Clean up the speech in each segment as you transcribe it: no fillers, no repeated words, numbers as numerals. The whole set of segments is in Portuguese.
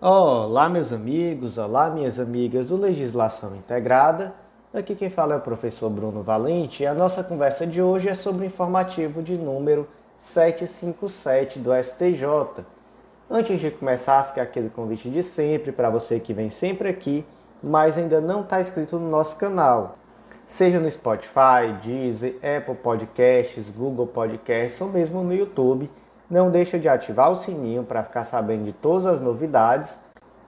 Olá, meus amigos, olá, minhas amigas do Legislação Integrada. Aqui quem fala é o professor Bruno Valente e a nossa conversa de hoje é sobre o informativo de número 757 do STJ. Antes de começar, fica aquele convite de sempre para você que vem sempre aqui, mas ainda não está inscrito no nosso canal. Seja no Spotify, Deezer, Apple Podcasts, Google Podcasts ou mesmo no YouTube, não deixa de ativar o sininho para ficar sabendo de todas as novidades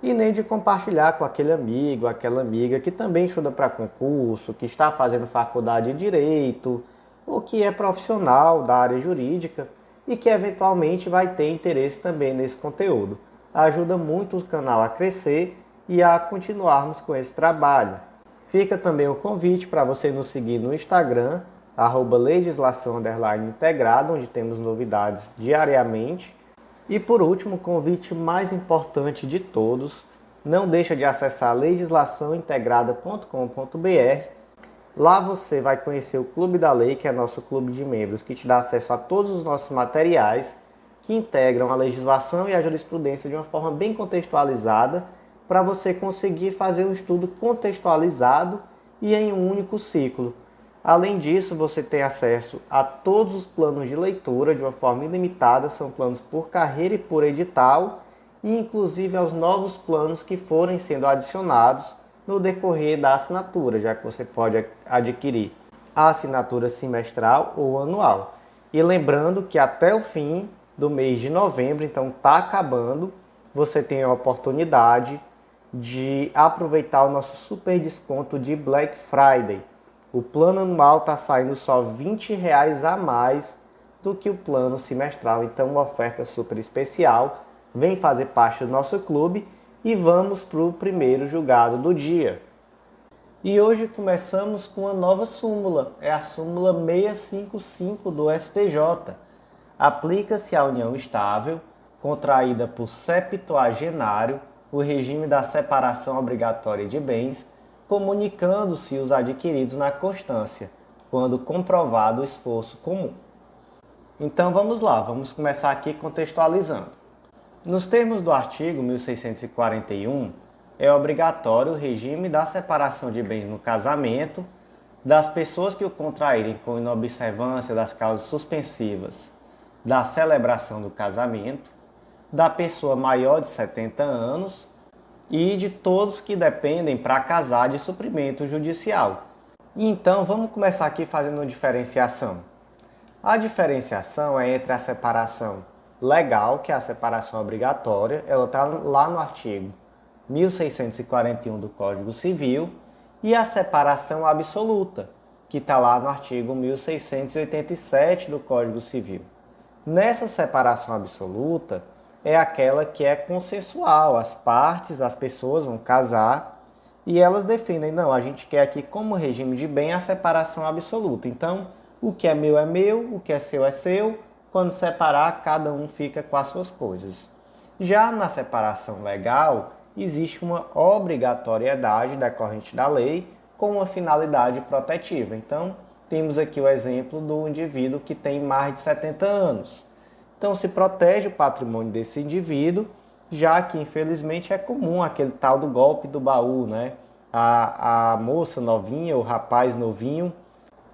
e nem de compartilhar com aquele amigo, aquela amiga que também estuda para concurso, que está fazendo faculdade de Direito ou que é profissional da área jurídica e que eventualmente vai ter interesse também nesse conteúdo. Ajuda muito o canal a crescer e a continuarmos com esse trabalho. Fica também o convite para você nos seguir no Instagram, @legislação_integrada, onde temos novidades diariamente. E por último, o convite mais importante de todos, não deixa de acessar legislaçãointegrada.com.br. Lá você vai conhecer o Clube da Lei, que é nosso clube de membros, que te dá acesso a todos os nossos materiais que integram a legislação e a jurisprudência de uma forma bem contextualizada, para você conseguir fazer um estudo contextualizado e em um único ciclo. Além disso, você tem acesso a todos os planos de leitura de uma forma ilimitada, são planos por carreira e por edital, e inclusive aos novos planos que forem sendo adicionados no decorrer da assinatura, já que você pode adquirir a assinatura semestral ou anual. E lembrando que até o fim do mês de novembro, então está acabando, você tem a oportunidade de aproveitar o nosso super desconto de Black Friday. O plano anual está saindo só R$ 20 a mais do que o plano semestral. Então, uma oferta super especial. Vem fazer parte do nosso clube e vamos para o primeiro julgado do dia. E hoje começamos com uma nova súmula. É a súmula 655 do STJ. Aplica-se à união estável, contraída por septuagenário, o regime da separação obrigatória de bens, comunicando-se os adquiridos na constância, quando comprovado o esforço comum. Então vamos lá, vamos começar aqui contextualizando. Nos termos do artigo 1641, é obrigatório o regime da separação de bens no casamento, das pessoas que o contraírem com inobservância das causas suspensivas da celebração do casamento, da pessoa maior de 70 anos e de todos que dependem para casar de suprimento judicial. Então vamos começar aqui fazendo uma diferenciação. A diferenciação é entre a separação legal, que é a separação obrigatória, ela está lá no artigo 1641 do Código Civil, e a separação absoluta, que está lá no artigo 1687 do Código Civil. Nessa separação absoluta, é aquela que é consensual, as partes, as pessoas vão casar e elas definem, não, a gente quer aqui como regime de bem a separação absoluta. Então, o que é meu, o que é seu, quando separar, cada um fica com as suas coisas. Já na separação legal, existe uma obrigatoriedade decorrente da lei com uma finalidade protetiva. Então, temos aqui o exemplo do indivíduo que tem mais de 70 anos. Então, se protege o patrimônio desse indivíduo, já que, infelizmente, é comum aquele tal do golpe do baú, né? A moça novinha, o rapaz novinho,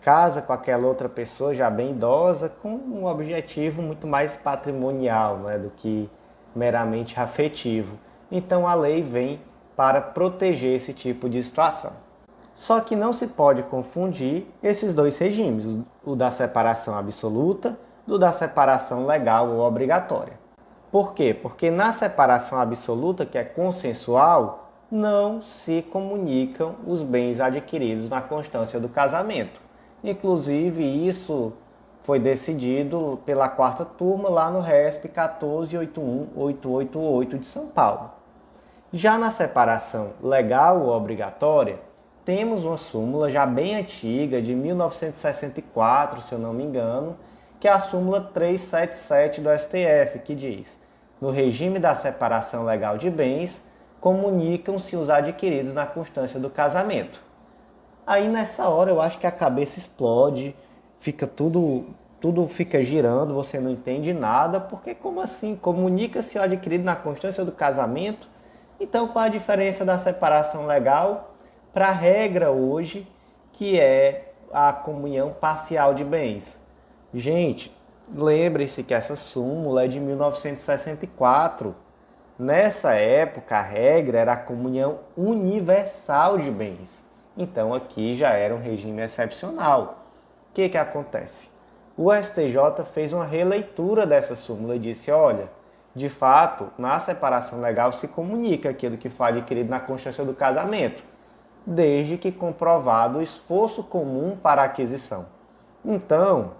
casa com aquela outra pessoa já bem idosa, com um objetivo muito mais patrimonial, né, do que meramente afetivo. Então, a lei vem para proteger esse tipo de situação. Só que não se pode confundir esses dois regimes, o da separação absoluta do da separação legal ou obrigatória. Por quê? Porque na separação absoluta, que é consensual, não se comunicam os bens adquiridos na constância do casamento. Inclusive, isso foi decidido pela quarta turma lá no RESP 1481888 de São Paulo. Já na separação legal ou obrigatória, temos uma súmula já bem antiga, de 1964, se eu não me engano, que é a súmula 377 do STF, que diz: no regime da separação legal de bens, comunicam-se os adquiridos na constância do casamento. Aí nessa hora eu acho que a cabeça explode, fica tudo fica girando, você não entende nada, porque como assim? Comunica-se o adquirido na constância do casamento? Então, qual a diferença da separação legal para a regra hoje, que é a comunhão parcial de bens? Gente, lembre-se que essa súmula é de 1964. Nessa época, a regra era a comunhão universal de bens. Então, aqui já era um regime excepcional. O que acontece? O STJ fez uma releitura dessa súmula e disse, olha, de fato, na separação legal se comunica aquilo que foi adquirido na constância do casamento, desde que comprovado o esforço comum para a aquisição. Então,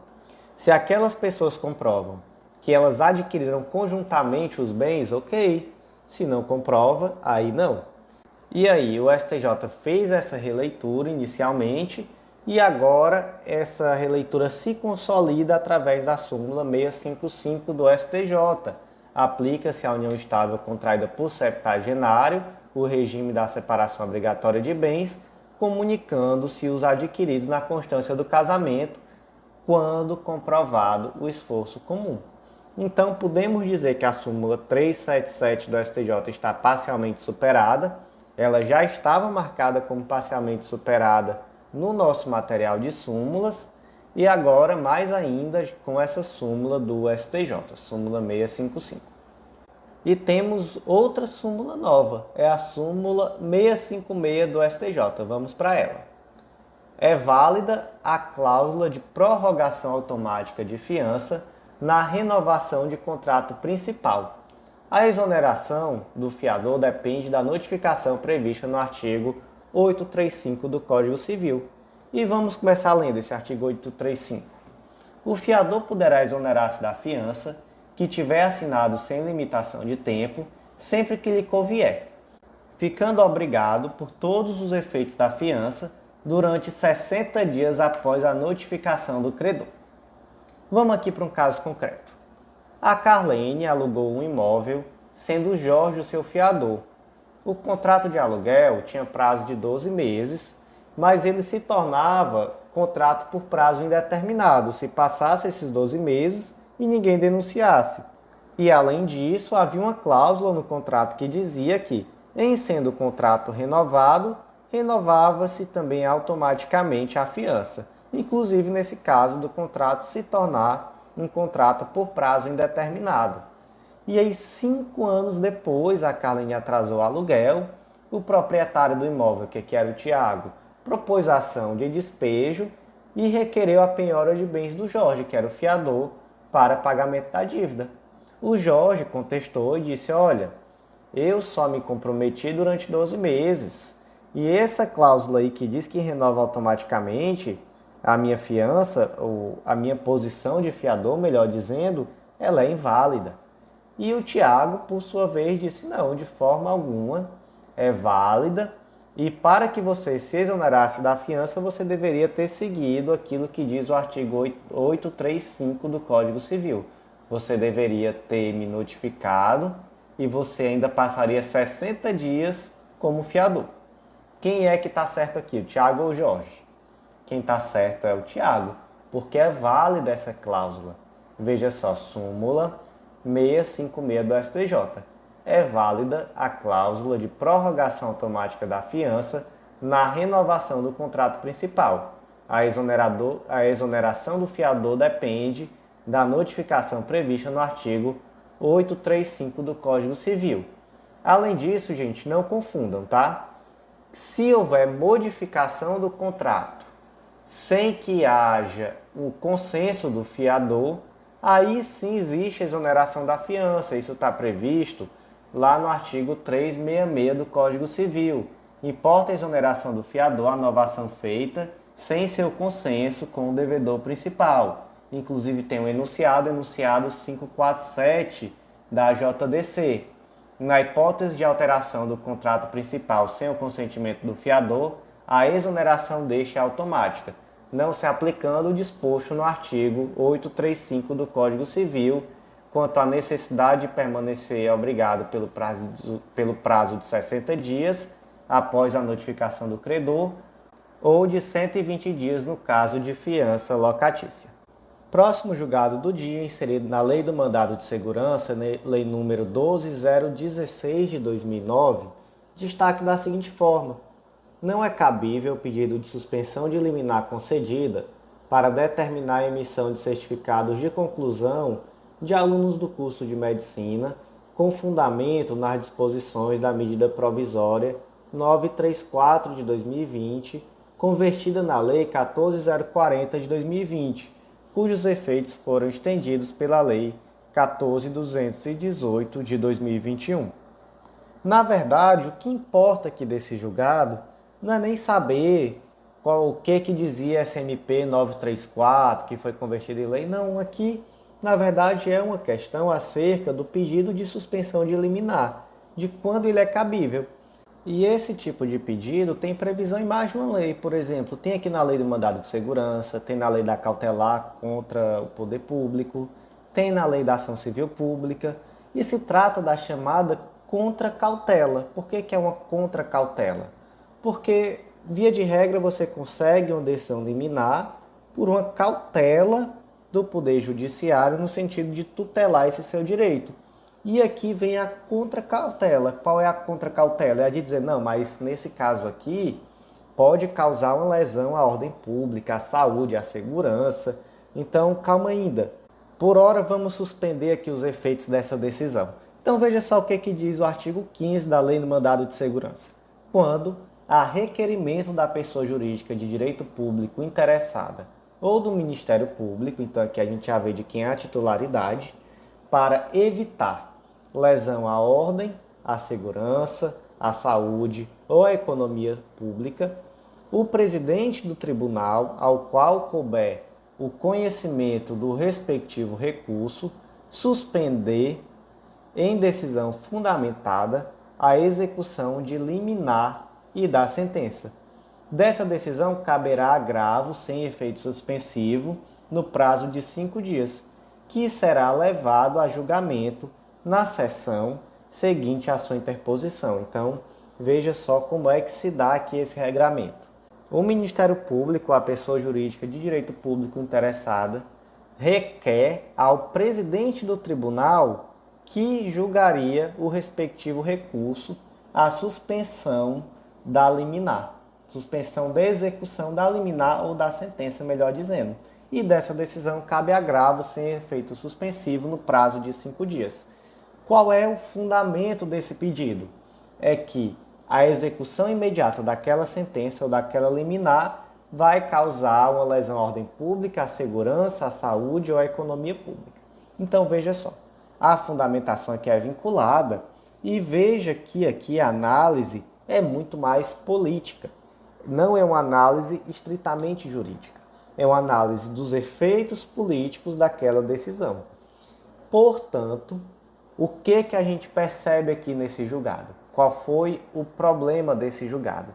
se aquelas pessoas comprovam que elas adquiriram conjuntamente os bens, ok. Se não comprova, aí não. E aí, o STJ fez essa releitura inicialmente e agora essa releitura se consolida através da súmula 655 do STJ. Aplica-se à união estável contraída por septagenário o regime da separação obrigatória de bens, comunicando-se os adquiridos na constância do casamento, quando comprovado o esforço comum. Então, podemos dizer que a súmula 377 do STJ está parcialmente superada. Ela já estava marcada como parcialmente superada no nosso material de súmulas e agora, mais ainda, com essa súmula do STJ, súmula 655. E temos outra súmula nova, é a súmula 656 do STJ. Vamos para ela. É válida a cláusula de prorrogação automática de fiança na renovação de contrato principal. A exoneração do fiador depende da notificação prevista no artigo 835 do Código Civil. E vamos começar lendo esse artigo 835. O fiador poderá exonerar-se da fiança que tiver assinado sem limitação de tempo, sempre que lhe convier, ficando obrigado por todos os efeitos da fiança durante 60 dias após a notificação do credor. Vamos aqui para um caso concreto. A Carlene alugou um imóvel, sendo Jorge o seu fiador. O contrato de aluguel tinha prazo de 12 meses, mas ele se tornava contrato por prazo indeterminado, se passasse esses 12 meses e ninguém denunciasse. E além disso, havia uma cláusula no contrato que dizia que, em sendo o contrato renovado, renovava-se também automaticamente a fiança, inclusive nesse caso do contrato se tornar um contrato por prazo indeterminado. E aí, 5 anos depois, a Carlene atrasou o aluguel, o proprietário do imóvel, que era o Tiago, propôs a ação de despejo e requereu a penhora de bens do Jorge, que era o fiador, para pagamento da dívida. O Jorge contestou e disse, olha, eu só me comprometi durante 12 meses. E essa cláusula aí que diz que renova automaticamente a minha fiança, ou a minha posição de fiador, melhor dizendo, ela é inválida. E o Tiago, por sua vez, disse, não, de forma alguma é válida. E para que você se exonerasse da fiança, você deveria ter seguido aquilo que diz o artigo 835 do Código Civil. Você deveria ter me notificado e você ainda passaria 60 dias como fiador. Quem é que está certo aqui, o Tiago ou o Jorge? Quem está certo é o Tiago, porque é válida essa cláusula. Veja só, súmula 656 do STJ. É válida a cláusula de prorrogação automática da fiança na renovação do contrato principal. A exoneração do fiador depende da notificação prevista no artigo 835 do Código Civil. Além disso, gente, não confundam, tá? Se houver modificação do contrato sem que haja o consenso do fiador, aí sim existe a exoneração da fiança. Isso está previsto lá no artigo 366 do Código Civil. Importa a exoneração do fiador a novação feita sem seu consenso com o devedor principal. Inclusive tem um enunciado 547 da JDC. Na hipótese de alteração do contrato principal sem o consentimento do fiador, a exoneração deste é automática, não se aplicando o disposto no artigo 835 do Código Civil, quanto à necessidade de permanecer obrigado pelo prazo de 60 dias após a notificação do credor, ou de 120 dias no caso de fiança locatícia. Próximo julgado do dia, inserido na Lei do Mandado de Segurança, Lei número 12016 de 2009, destaque da seguinte forma: não é cabível o pedido de suspensão de liminar concedida para determinar a emissão de certificados de conclusão de alunos do curso de medicina com fundamento nas disposições da medida provisória 934 de 2020, convertida na Lei 14040 de 2020, cujos efeitos foram estendidos pela Lei 14.218 de 2021. Na verdade, o que importa aqui desse julgado não é nem saber o que dizia SMP 934, que foi convertido em lei. Não, aqui, na verdade, é uma questão acerca do pedido de suspensão de liminar, de quando ele é cabível. E esse tipo de pedido tem previsão em mais de uma lei. Por exemplo, tem aqui na Lei do Mandado de Segurança, tem na Lei da Cautelar contra o Poder Público, tem na Lei da Ação Civil Pública, e se trata da chamada contracautela. Por que é uma contracautela? Porque, via de regra, você consegue uma decisão liminar por uma cautela do Poder Judiciário no sentido de tutelar esse seu direito. E aqui vem a contracautela. Qual é a contracautela? É a de dizer, não, mas nesse caso aqui pode causar uma lesão à ordem pública, à saúde, à segurança. Então, calma ainda. Por hora, vamos suspender aqui os efeitos dessa decisão. Então, veja só o que diz o artigo 15 da Lei do Mandado de Segurança. Quando há requerimento da pessoa jurídica de direito público interessada ou do Ministério Público, então aqui a gente já vê de quem é a titularidade, para evitar lesão à ordem, à segurança, à saúde ou à economia pública, o presidente do tribunal, ao qual couber o conhecimento do respectivo recurso, suspender, em decisão fundamentada, a execução de liminar e da sentença. Dessa decisão caberá agravo sem efeito suspensivo no prazo de 5 dias, que será levado a julgamento na sessão seguinte à sua interposição. Então, veja só como é que se dá aqui esse regramento. O Ministério Público, a pessoa jurídica de direito público interessada, requer ao presidente do tribunal que julgaria o respectivo recurso a suspensão da liminar. Suspensão da execução da liminar ou da sentença, melhor dizendo. E dessa decisão cabe agravo sem efeito suspensivo no prazo de 5 dias. Qual é o fundamento desse pedido? É que a execução imediata daquela sentença ou daquela liminar vai causar uma lesão à ordem pública, à segurança, à saúde ou à economia pública. Então veja só, a fundamentação aqui é vinculada e veja que aqui a análise é muito mais política. Não é uma análise estritamente jurídica. É uma análise dos efeitos políticos daquela decisão. Portanto, o que a gente percebe aqui nesse julgado? Qual foi o problema desse julgado?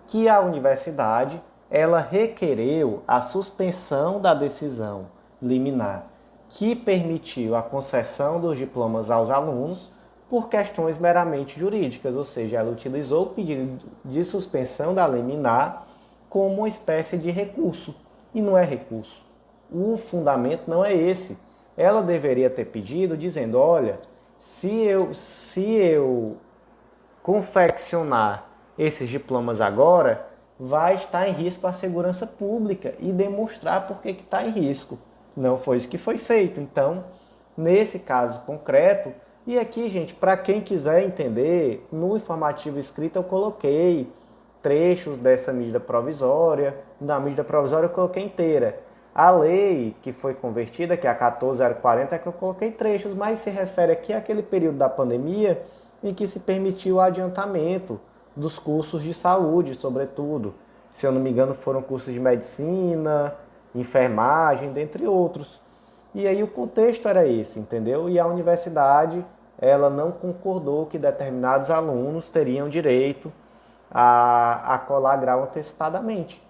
Que a universidade, ela requereu a suspensão da decisão liminar, que permitiu a concessão dos diplomas aos alunos por questões meramente jurídicas, ou seja, ela utilizou o pedido de suspensão da liminar como uma espécie de recurso. E não é recurso. O fundamento não é esse. Ela deveria ter pedido dizendo, olha, se eu confeccionar esses diplomas agora, vai estar em risco a segurança pública e demonstrar por que está em risco. Não foi isso que foi feito. Então, nesse caso concreto, e aqui, gente, para quem quiser entender, no informativo escrito eu coloquei trechos dessa medida provisória. Na medida provisória eu coloquei inteira. A lei que foi convertida, que é a 14.040, é que eu coloquei trechos, mas se refere aqui àquele período da pandemia em que se permitiu o adiantamento dos cursos de saúde, sobretudo. Se eu não me engano, foram cursos de medicina, enfermagem, dentre outros. E aí o contexto era esse, entendeu? E a universidade, ela não concordou que determinados alunos teriam direito a colar grau antecipadamente.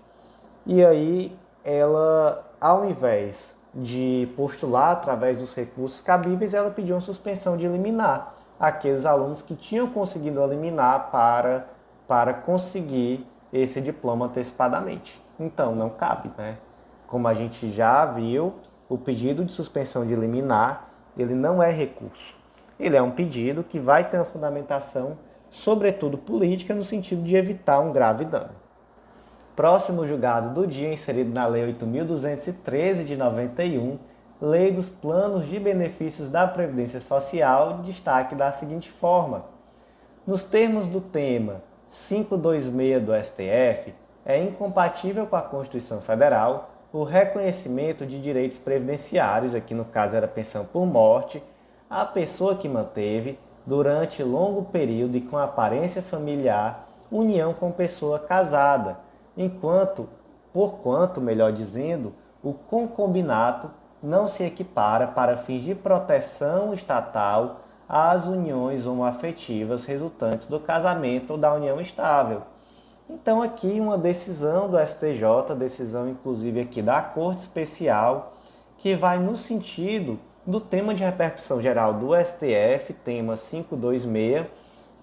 E aí ela, ao invés de postular através dos recursos cabíveis, ela pediu uma suspensão de liminar aqueles alunos que tinham conseguido a liminar para conseguir esse diploma antecipadamente. Então, não cabe, né? Como a gente já viu, o pedido de suspensão de liminar, ele não é recurso. Ele é um pedido que vai ter uma fundamentação, sobretudo política, no sentido de evitar um grave dano. Próximo julgado do dia, inserido na Lei 8.213 de 91, Lei dos Planos de Benefícios da Previdência Social, destaque da seguinte forma: nos termos do tema 526 do STF, é incompatível com a Constituição Federal o reconhecimento de direitos previdenciários, aqui no caso era pensão por morte, à pessoa que manteve, durante longo período e com aparência familiar, união com pessoa casada, porquanto, melhor dizendo, o concubinato não se equipara para fins de proteção estatal às uniões homoafetivas resultantes do casamento ou da união estável. Então aqui uma decisão do STJ, decisão inclusive aqui da Corte Especial, que vai no sentido do tema de repercussão geral do STF, tema 526,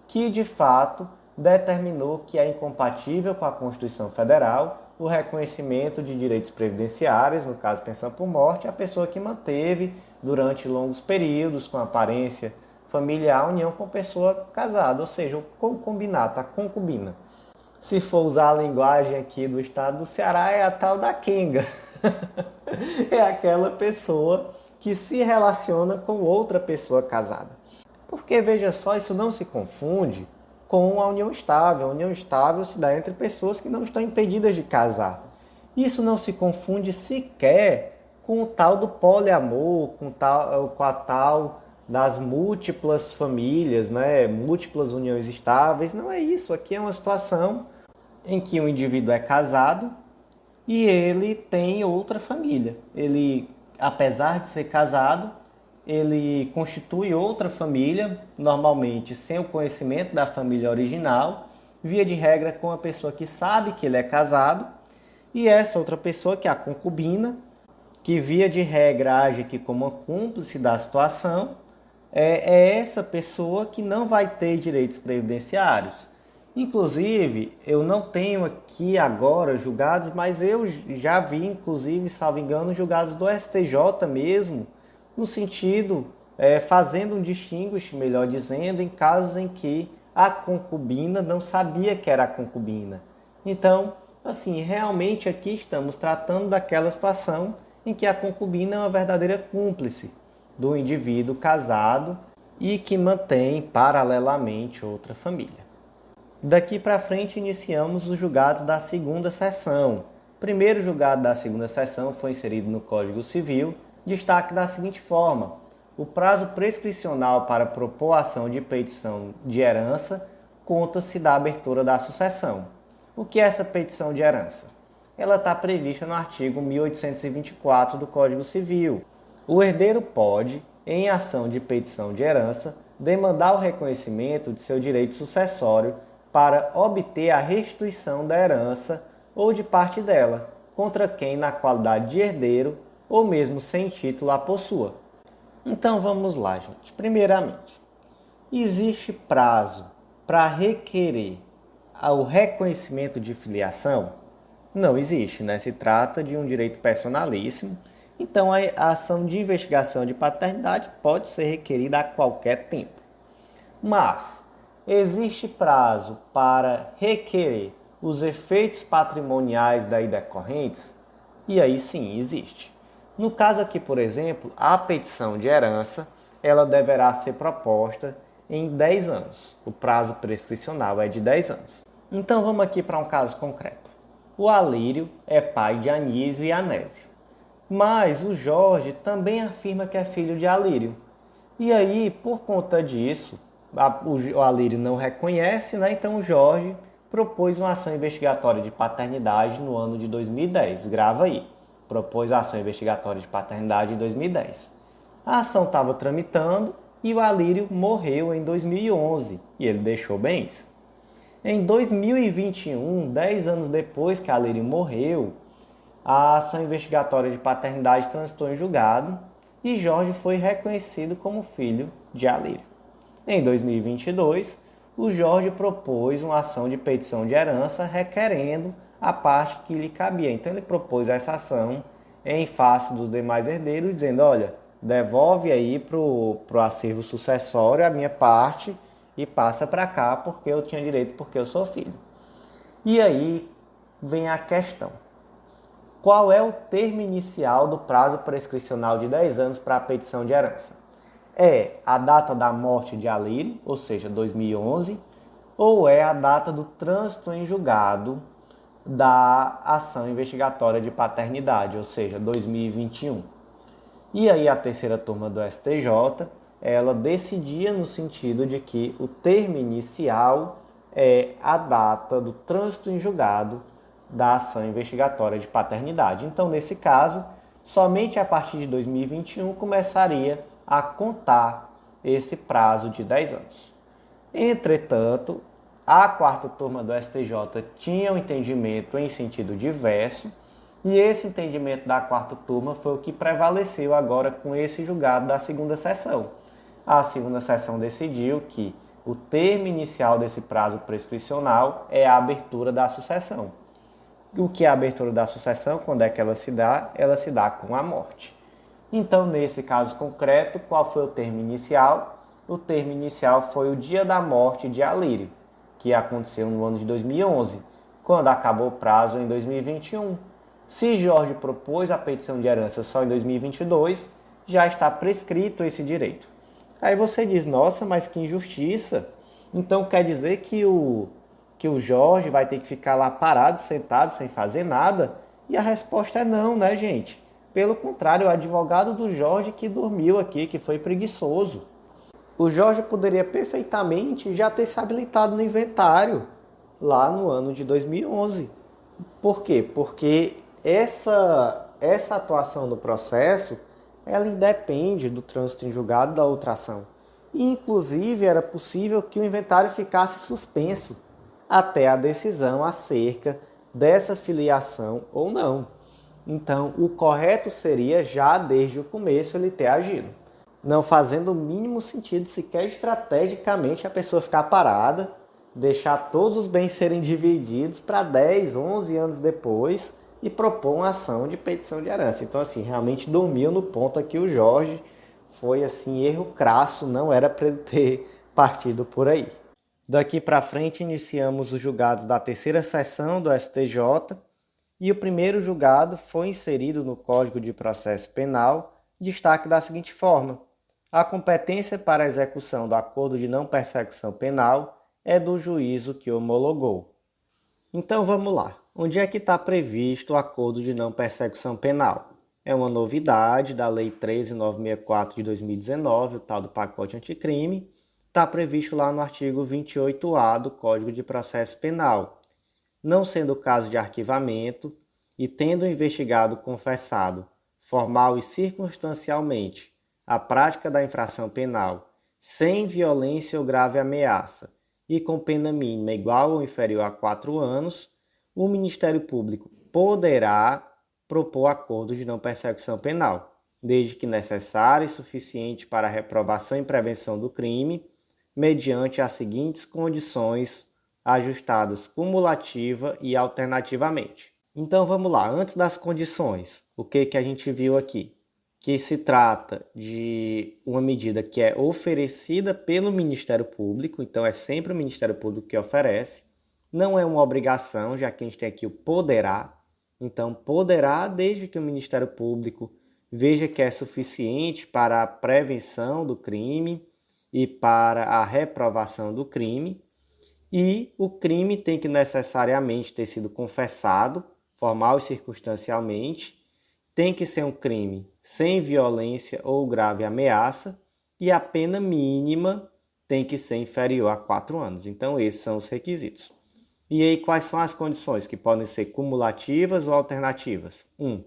que de fato determinou que é incompatível com a Constituição Federal o reconhecimento de direitos previdenciários, no caso pensão por morte, a pessoa que manteve durante longos períodos com aparência familiar união com pessoa casada, ou seja, o concubinato, a concubina. Se for usar a linguagem aqui do estado do Ceará, é a tal da quenga. É aquela pessoa que se relaciona com outra pessoa casada. Porque, veja só, isso não se confunde com a união estável. A união estável se dá entre pessoas que não estão impedidas de casar. Isso não se confunde sequer com o tal do poliamor, com a tal das múltiplas famílias, né? Múltiplas uniões estáveis. Não é isso. Aqui é uma situação em que o indivíduo é casado e ele tem outra família. Ele, apesar de ser casado, ele constitui outra família, normalmente sem o conhecimento da família original, via de regra com a pessoa que sabe que ele é casado, e essa outra pessoa, que é a concubina, que via de regra age aqui como uma cúmplice da situação, é essa pessoa que não vai ter direitos previdenciários. Inclusive, eu não tenho aqui agora julgados, mas eu já vi, inclusive, salvo engano, julgados do STJ mesmo, no sentido, fazendo um distinguish, melhor dizendo, em casos em que a concubina não sabia que era a concubina. Então, assim, realmente aqui estamos tratando daquela situação em que a concubina é uma verdadeira cúmplice do indivíduo casado e que mantém paralelamente outra família. Daqui para frente iniciamos os julgados da segunda sessão. O primeiro julgado da segunda sessão foi inserido no Código Civil, destaque da seguinte forma: o prazo prescricional para propor ação de petição de herança conta-se da abertura da sucessão. O que é essa petição de herança? Ela está prevista no artigo 1824 do Código Civil. O herdeiro pode, em ação de petição de herança, demandar o reconhecimento de seu direito sucessório para obter a restituição da herança ou de parte dela, contra quem, na qualidade de herdeiro, ou mesmo sem título, a possua. Então vamos lá, gente. Primeiramente, existe prazo para requerer o reconhecimento de filiação? Não existe, né? Se trata de um direito personalíssimo, então a ação de investigação de paternidade pode ser requerida a qualquer tempo. Mas existe prazo para requerer os efeitos patrimoniais daí decorrentes? E aí sim, existe. No caso aqui, por exemplo, a petição de herança, ela deverá ser proposta em 10 anos. O prazo prescricional é de 10 anos. Então vamos aqui para um caso concreto. O Alírio é pai de Anísio e Anésio, mas o Jorge também afirma que é filho de Alírio. E aí, por conta disso, o Alírio não reconhece, né? Então o Jorge propôs uma ação investigatória de paternidade no ano de 2010. Grava aí. Propôs a ação investigatória de paternidade em 2010. A ação estava tramitando e o Alírio morreu em 2011 e ele deixou bens. Em 2021, 10 anos depois que Alírio morreu, a ação investigatória de paternidade transitou em julgado e Jorge foi reconhecido como filho de Alírio. Em 2022, o Jorge propôs uma ação de petição de herança requerendo a parte que lhe cabia. Então ele propôs essa ação em face dos demais herdeiros, dizendo, olha, devolve aí para o acervo sucessório a minha parte e passa para cá porque eu tinha direito, porque eu sou filho. E aí vem a questão. Qual é o termo inicial do prazo prescricional de 10 anos para a petição de herança? É a data da morte de Alírio, ou seja, 2011, ou é a data do trânsito em julgado da ação investigatória de paternidade, ou seja, 2021. E aí a terceira turma do STJ, ela decidia no sentido de que o termo inicial é a data do trânsito em julgado da ação investigatória de paternidade. Então, nesse caso, somente a partir de 2021 começaria a contar esse prazo de 10 anos. Entretanto, a quarta turma do STJ tinha um entendimento em sentido diverso, e esse entendimento da quarta turma foi o que prevaleceu agora com esse julgado da segunda sessão. A segunda sessão decidiu que o termo inicial desse prazo prescricional é a abertura da sucessão. O que é a abertura da sucessão? Quando é que ela se dá? Ela se dá com a morte. Então, nesse caso concreto, qual foi o termo inicial? O termo inicial foi o dia da morte de Alírio, que aconteceu no ano de 2011, quando acabou o prazo em 2021. Se Jorge propôs a petição de herança só em 2022, já está prescrito esse direito. Aí você diz, nossa, mas que injustiça. Então quer dizer que o Jorge vai ter que ficar lá parado, sentado, sem fazer nada? E a resposta é não, né, gente? Pelo contrário, o advogado do Jorge que dormiu aqui, que foi preguiçoso. O Jorge poderia perfeitamente já ter se habilitado no inventário lá no ano de 2011. Por quê? Porque essa atuação no processo, ela independe do trânsito em julgado da outra ação. E, inclusive, era possível que o inventário ficasse suspenso até a decisão acerca dessa filiação ou não. Então, o correto seria, já desde o começo, ele ter agido. Não fazendo o mínimo sentido, sequer estrategicamente, a pessoa ficar parada, deixar todos os bens serem divididos para 10, 11 anos depois e propor uma ação de petição de herança. Então, assim, realmente dormiu no ponto aqui o Jorge. Foi, assim, erro crasso, não era para ele ter partido por aí. Daqui para frente, iniciamos os julgados da terceira sessão do STJ, e o primeiro julgado foi inserido no Código de Processo Penal, destaque da seguinte forma: a competência para a execução do acordo de não persecução penal é do juízo que homologou. Então vamos lá. Onde é que está previsto o acordo de não persecução penal? É uma novidade da Lei 13.964 de 2019, o tal do pacote anticrime. Está previsto lá no artigo 28A do Código de Processo Penal. Não sendo o caso de arquivamento e tendo o investigado confessado, formal e circunstancialmente, a prática da infração penal, sem violência ou grave ameaça e com pena mínima igual ou inferior a 4 anos, o Ministério Público poderá propor acordo de não persecução penal, desde que necessário e suficiente para a reprovação e prevenção do crime, mediante as seguintes condições ajustadas cumulativa e alternativamente. Então vamos lá, antes das condições, o que a gente viu aqui? Que se trata de uma medida que é oferecida pelo Ministério Público, então é sempre o Ministério Público que oferece, não é uma obrigação, já que a gente tem aqui o poderá, então poderá desde que o Ministério Público veja que é suficiente para a prevenção do crime e para a reprovação do crime, e o crime tem que necessariamente ter sido confessado, formal e circunstancialmente, tem que ser um crime sem violência ou grave ameaça, e a pena mínima tem que ser inferior a 4 anos. Então, esses são os requisitos. E aí, quais são as condições que podem ser cumulativas ou alternativas? 1.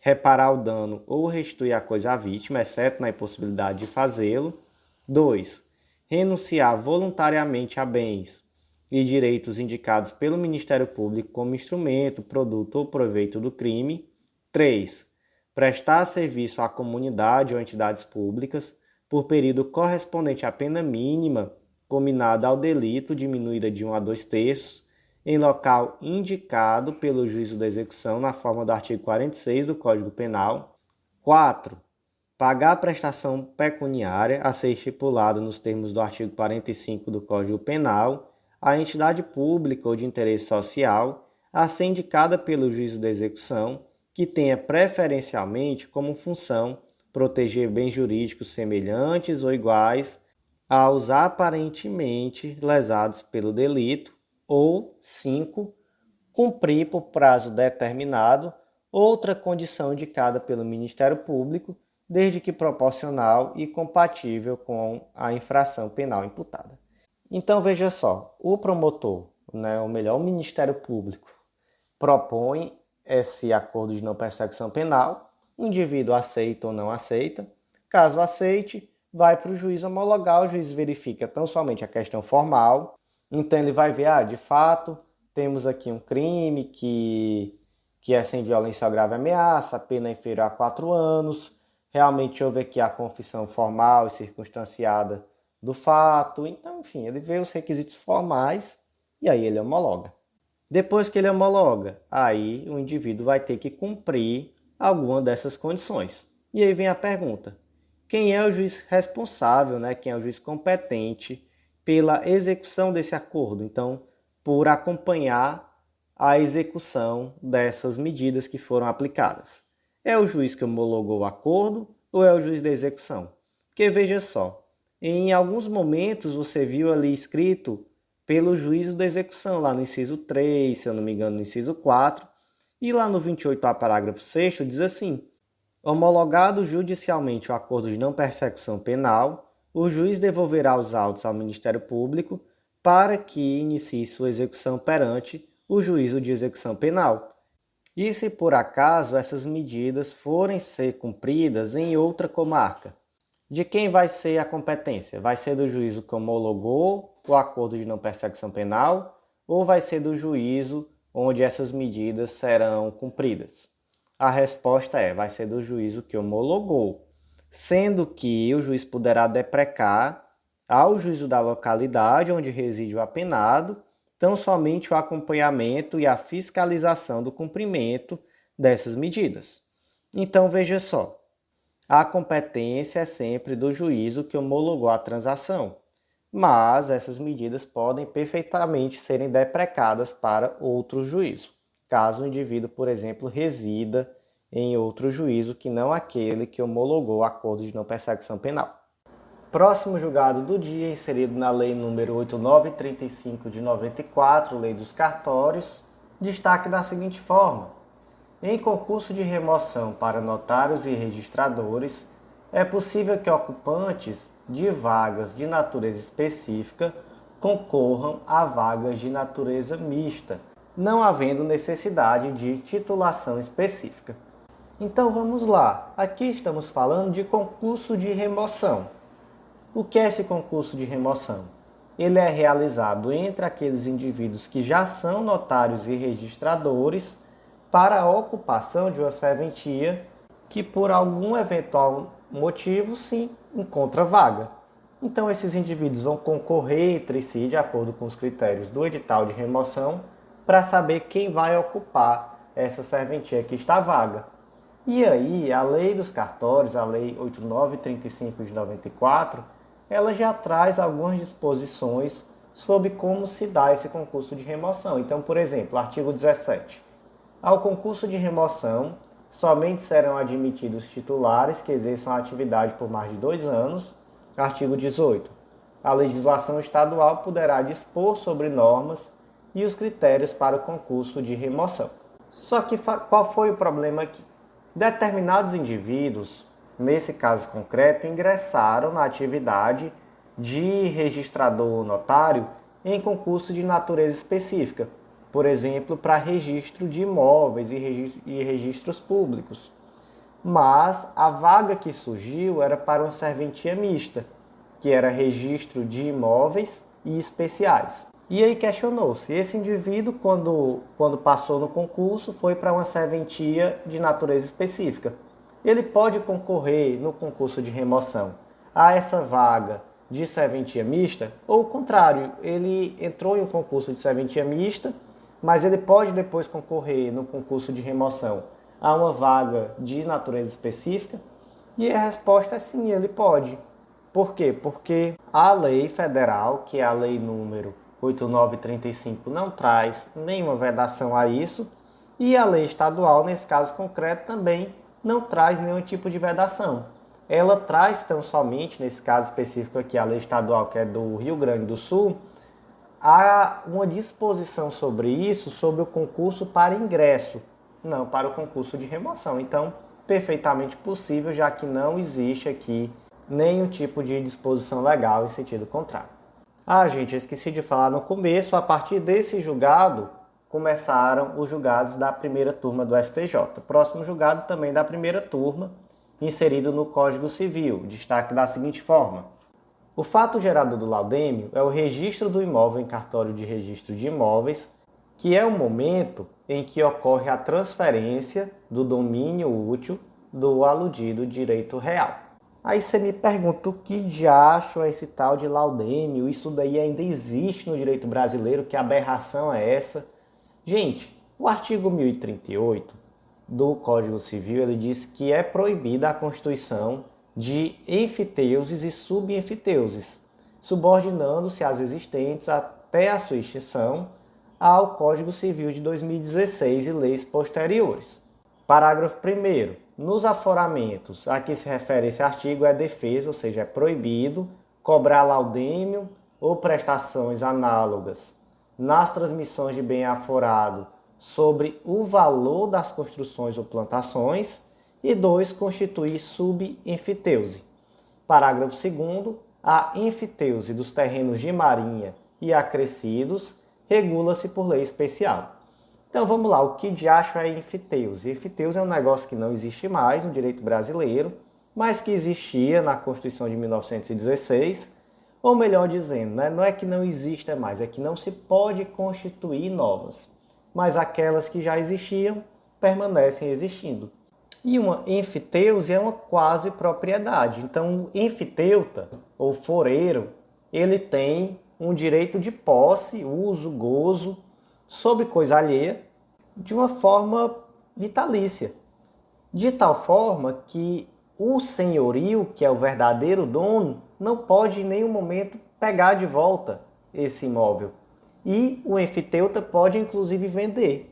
Reparar o dano ou restituir a coisa à vítima, exceto na impossibilidade de fazê-lo. 2. Renunciar voluntariamente a bens e direitos indicados pelo Ministério Público como instrumento, produto ou proveito do crime. 3. Prestar serviço à comunidade ou entidades públicas por período correspondente à pena mínima combinada ao delito, diminuída de 1 a 2 terços, em local indicado pelo juízo da execução na forma do artigo 46 do Código Penal. 4. Pagar a prestação pecuniária a ser estipulada nos termos do artigo 45 do Código Penal à entidade pública ou de interesse social a ser indicada pelo juízo da execução que tenha preferencialmente como função proteger bens jurídicos semelhantes ou iguais aos aparentemente lesados pelo delito. Ou 5. Cumprir por prazo determinado outra condição indicada pelo Ministério Público, desde que proporcional e compatível com a infração penal imputada. Então veja só, o promotor, ou melhor, o Ministério Público, propõe esse acordo de não persecução penal, o indivíduo aceita ou não aceita. Caso aceite, vai para o juiz homologar, o juiz verifica tão somente a questão formal, então ele vai ver, de fato, temos aqui um crime que é sem violência ou grave ameaça, a pena é inferior a 4 anos, realmente houve aqui a confissão formal e circunstanciada do fato, então, enfim, ele vê os requisitos formais e aí ele homologa. Depois que ele homologa, aí o indivíduo vai ter que cumprir alguma dessas condições. E aí vem a pergunta, quem é o juiz responsável, quem é o juiz competente pela execução desse acordo? Então, por acompanhar a execução dessas medidas que foram aplicadas. É o juiz que homologou o acordo ou é o juiz da execução? Porque veja só, em alguns momentos você viu ali escrito pelo juízo da execução, lá no inciso 3, se eu não me engano, no inciso 4, e lá no 28A, parágrafo 6º, diz assim: homologado judicialmente o acordo de não persecução penal, o juiz devolverá os autos ao Ministério Público para que inicie sua execução perante o juízo de execução penal. E se por acaso essas medidas forem ser cumpridas em outra comarca, de quem vai ser a competência? Vai ser do juízo que homologou o acordo de não persecução penal ou vai ser do juízo onde essas medidas serão cumpridas? A resposta vai ser do juízo que homologou, sendo que o juiz poderá deprecar ao juízo da localidade onde reside o apenado tão somente o acompanhamento e a fiscalização do cumprimento dessas medidas. Então, veja só, a competência é sempre do juízo que homologou a transação, mas essas medidas podem perfeitamente serem deprecadas para outro juízo, caso o indivíduo, por exemplo, resida em outro juízo que não aquele que homologou o acordo de não persecução penal. Próximo julgado do dia, inserido na Lei nº 8935 de 94, Lei dos Cartórios, destaque da seguinte forma: em concurso de remoção para notários e registradores, é possível que ocupantes de vagas de natureza específica concorram a vagas de natureza mista, não havendo necessidade de titulação específica. Então vamos lá, aqui estamos falando de concurso de remoção. O que é esse concurso de remoção? Ele é realizado entre aqueles indivíduos que já são notários e registradores para a ocupação de uma serventia que por algum eventual motivo se encontra vaga. Então esses indivíduos vão concorrer entre si de acordo com os critérios do edital de remoção para saber quem vai ocupar essa serventia que está vaga. E aí a Lei dos Cartórios, a Lei 8935 de 94, ela já traz algumas disposições sobre como se dá esse concurso de remoção. Então, por exemplo, artigo 17. Ao concurso de remoção, somente serão admitidos titulares que exerçam a atividade por mais de 2 anos. Artigo 18. A legislação estadual poderá dispor sobre normas e os critérios para o concurso de remoção. Só que qual foi o problema aqui? Determinados indivíduos, nesse caso concreto, ingressaram na atividade de registrador notário em concurso de natureza específica, por exemplo, para registro de imóveis e registros públicos. Mas a vaga que surgiu era para uma serventia mista, que era registro de imóveis e especiais. E aí questionou-se, esse indivíduo, quando passou no concurso, foi para uma serventia de natureza específica. Ele pode concorrer no concurso de remoção a essa vaga de serventia mista, ou o contrário, ele entrou em um concurso de serventia mista mas ele pode depois concorrer no concurso de remoção a uma vaga de natureza específica? E a resposta é sim, ele pode. Por quê? Porque a lei federal, que é a lei número 8935, não traz nenhuma vedação a isso, e a lei estadual, nesse caso concreto, também não traz nenhum tipo de vedação. Ela traz tão somente, nesse caso específico aqui, a lei estadual, que é do Rio Grande do Sul, há uma disposição sobre isso, sobre o concurso para ingresso, não para o concurso de remoção. Então, perfeitamente possível, já que não existe aqui nenhum tipo de disposição legal em sentido contrário. Gente, eu esqueci de falar no começo, a partir desse julgado, começaram os julgados da primeira turma do STJ. O próximo julgado também da primeira turma, inserido no Código Civil, destaque da seguinte forma: o fato gerador do laudêmio é o registro do imóvel em cartório de registro de imóveis, que é o momento em que ocorre a transferência do domínio útil do aludido direito real. Aí você me pergunta, o que diacho é esse tal de laudêmio? Isso daí ainda existe no direito brasileiro? Que aberração é essa? Gente, o artigo 1038 do Código Civil, ele diz que é proibida a constituição de enfiteuses e subenfiteuses, subordinando-se as existentes até a sua extinção ao Código Civil de 2016 e leis posteriores. Parágrafo 1º. Nos aforamentos a que se refere esse artigo é defesa, ou seja, é proibido cobrar laudêmio ou prestações análogas nas transmissões de bem aforado sobre o valor das construções ou plantações. E 2. Constituir subenfiteuse. Parágrafo 2º. A enfiteuse dos terrenos de marinha e acrescidos regula-se por lei especial. Então vamos lá, o que diacho é enfiteuse? Enfiteuse é um negócio que não existe mais no direito brasileiro, mas que existia na Constituição de 1916, ou melhor dizendo, não é que não exista mais, é que não se pode constituir novas, mas aquelas que já existiam permanecem existindo. E uma enfiteuse é uma quase propriedade. Então, o enfiteuta, ou foreiro, ele tem um direito de posse, uso, gozo, sobre coisa alheia, de uma forma vitalícia. De tal forma que o senhorio, que é o verdadeiro dono, não pode em nenhum momento pegar de volta esse imóvel. E o enfiteuta pode inclusive vender.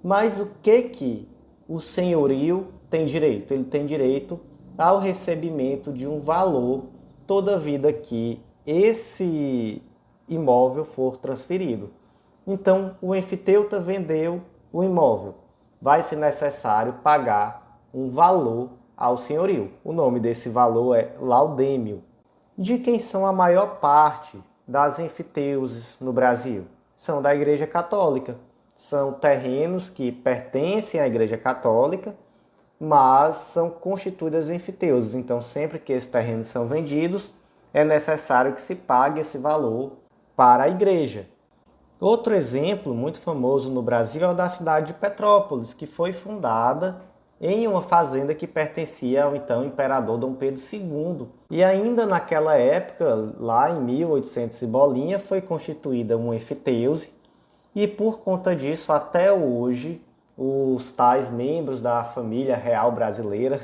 Mas o que o senhorio tem direito? Ele tem direito ao recebimento de um valor toda a vida que esse imóvel for transferido. Então, o enfiteuta vendeu o imóvel. Vai ser necessário pagar um valor ao senhorio. O nome desse valor é laudêmio. De quem são a maior parte das enfiteuses no Brasil? São da Igreja Católica. São terrenos que pertencem à Igreja Católica, mas são constituídas enfiteuses. Então, sempre que esses terrenos são vendidos, é necessário que se pague esse valor para a igreja. Outro exemplo muito famoso no Brasil é o da cidade de Petrópolis, que foi fundada em uma fazenda que pertencia ao então imperador Dom Pedro II. E ainda naquela época, lá em 1800 e bolinha, foi constituída uma enfiteuse, e por conta disso, até hoje, os tais membros da família real brasileira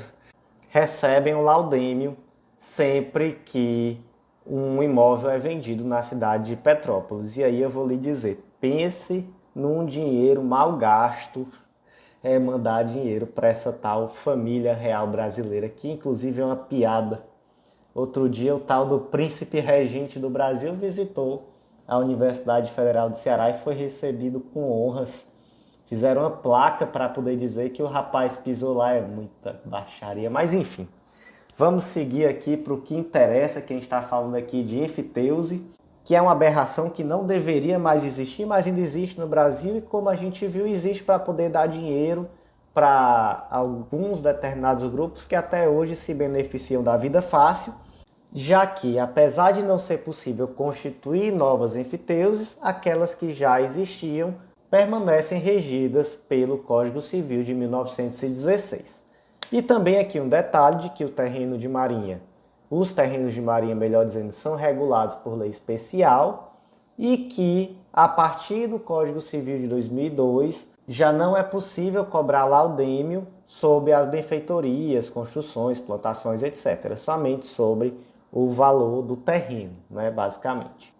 recebem o laudêmio sempre que um imóvel é vendido na cidade de Petrópolis. E aí eu vou lhe dizer, pense num dinheiro mal gasto, mandar dinheiro para essa tal família real brasileira, que inclusive é uma piada. Outro dia o tal do príncipe regente do Brasil visitou a Universidade Federal do Ceará e foi recebido com honras. Fizeram uma placa para poder dizer que o rapaz pisou lá, é muita baixaria, mas enfim. Vamos seguir aqui para o que interessa, que a gente está falando aqui de enfiteuse, que é uma aberração que não deveria mais existir, mas ainda existe no Brasil e, como a gente viu, existe para poder dar dinheiro para alguns determinados grupos que até hoje se beneficiam da vida fácil, já que, apesar de não ser possível constituir novas enfiteuses, aquelas que já existiam permanecem regidas pelo Código Civil de 1916. E também aqui um detalhe de que os terrenos de marinha, melhor dizendo, são regulados por lei especial e que a partir do Código Civil de 2002, já não é possível cobrar laudêmio sobre as benfeitorias, construções, plantações, etc., somente sobre o valor do terreno, né, basicamente.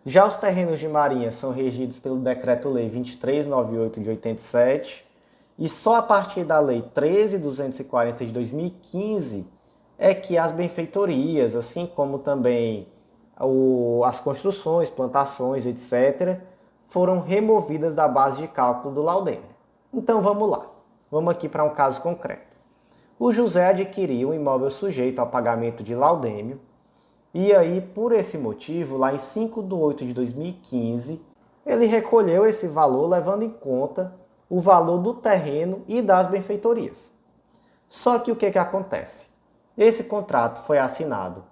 Já os terrenos de marinha são regidos pelo Decreto-Lei 2398 de 87, e só a partir da Lei 13.240 de 2015 é que as benfeitorias, assim como também as construções, plantações, etc., foram removidas da base de cálculo do laudêmio. Então vamos lá, vamos aqui para um caso concreto. O José adquiriu um imóvel sujeito ao pagamento de laudêmio, e aí, por esse motivo, lá em 5/8 de 2015, ele recolheu esse valor levando em conta o valor do terreno e das benfeitorias. Só que o que acontece? Esse contrato foi assinado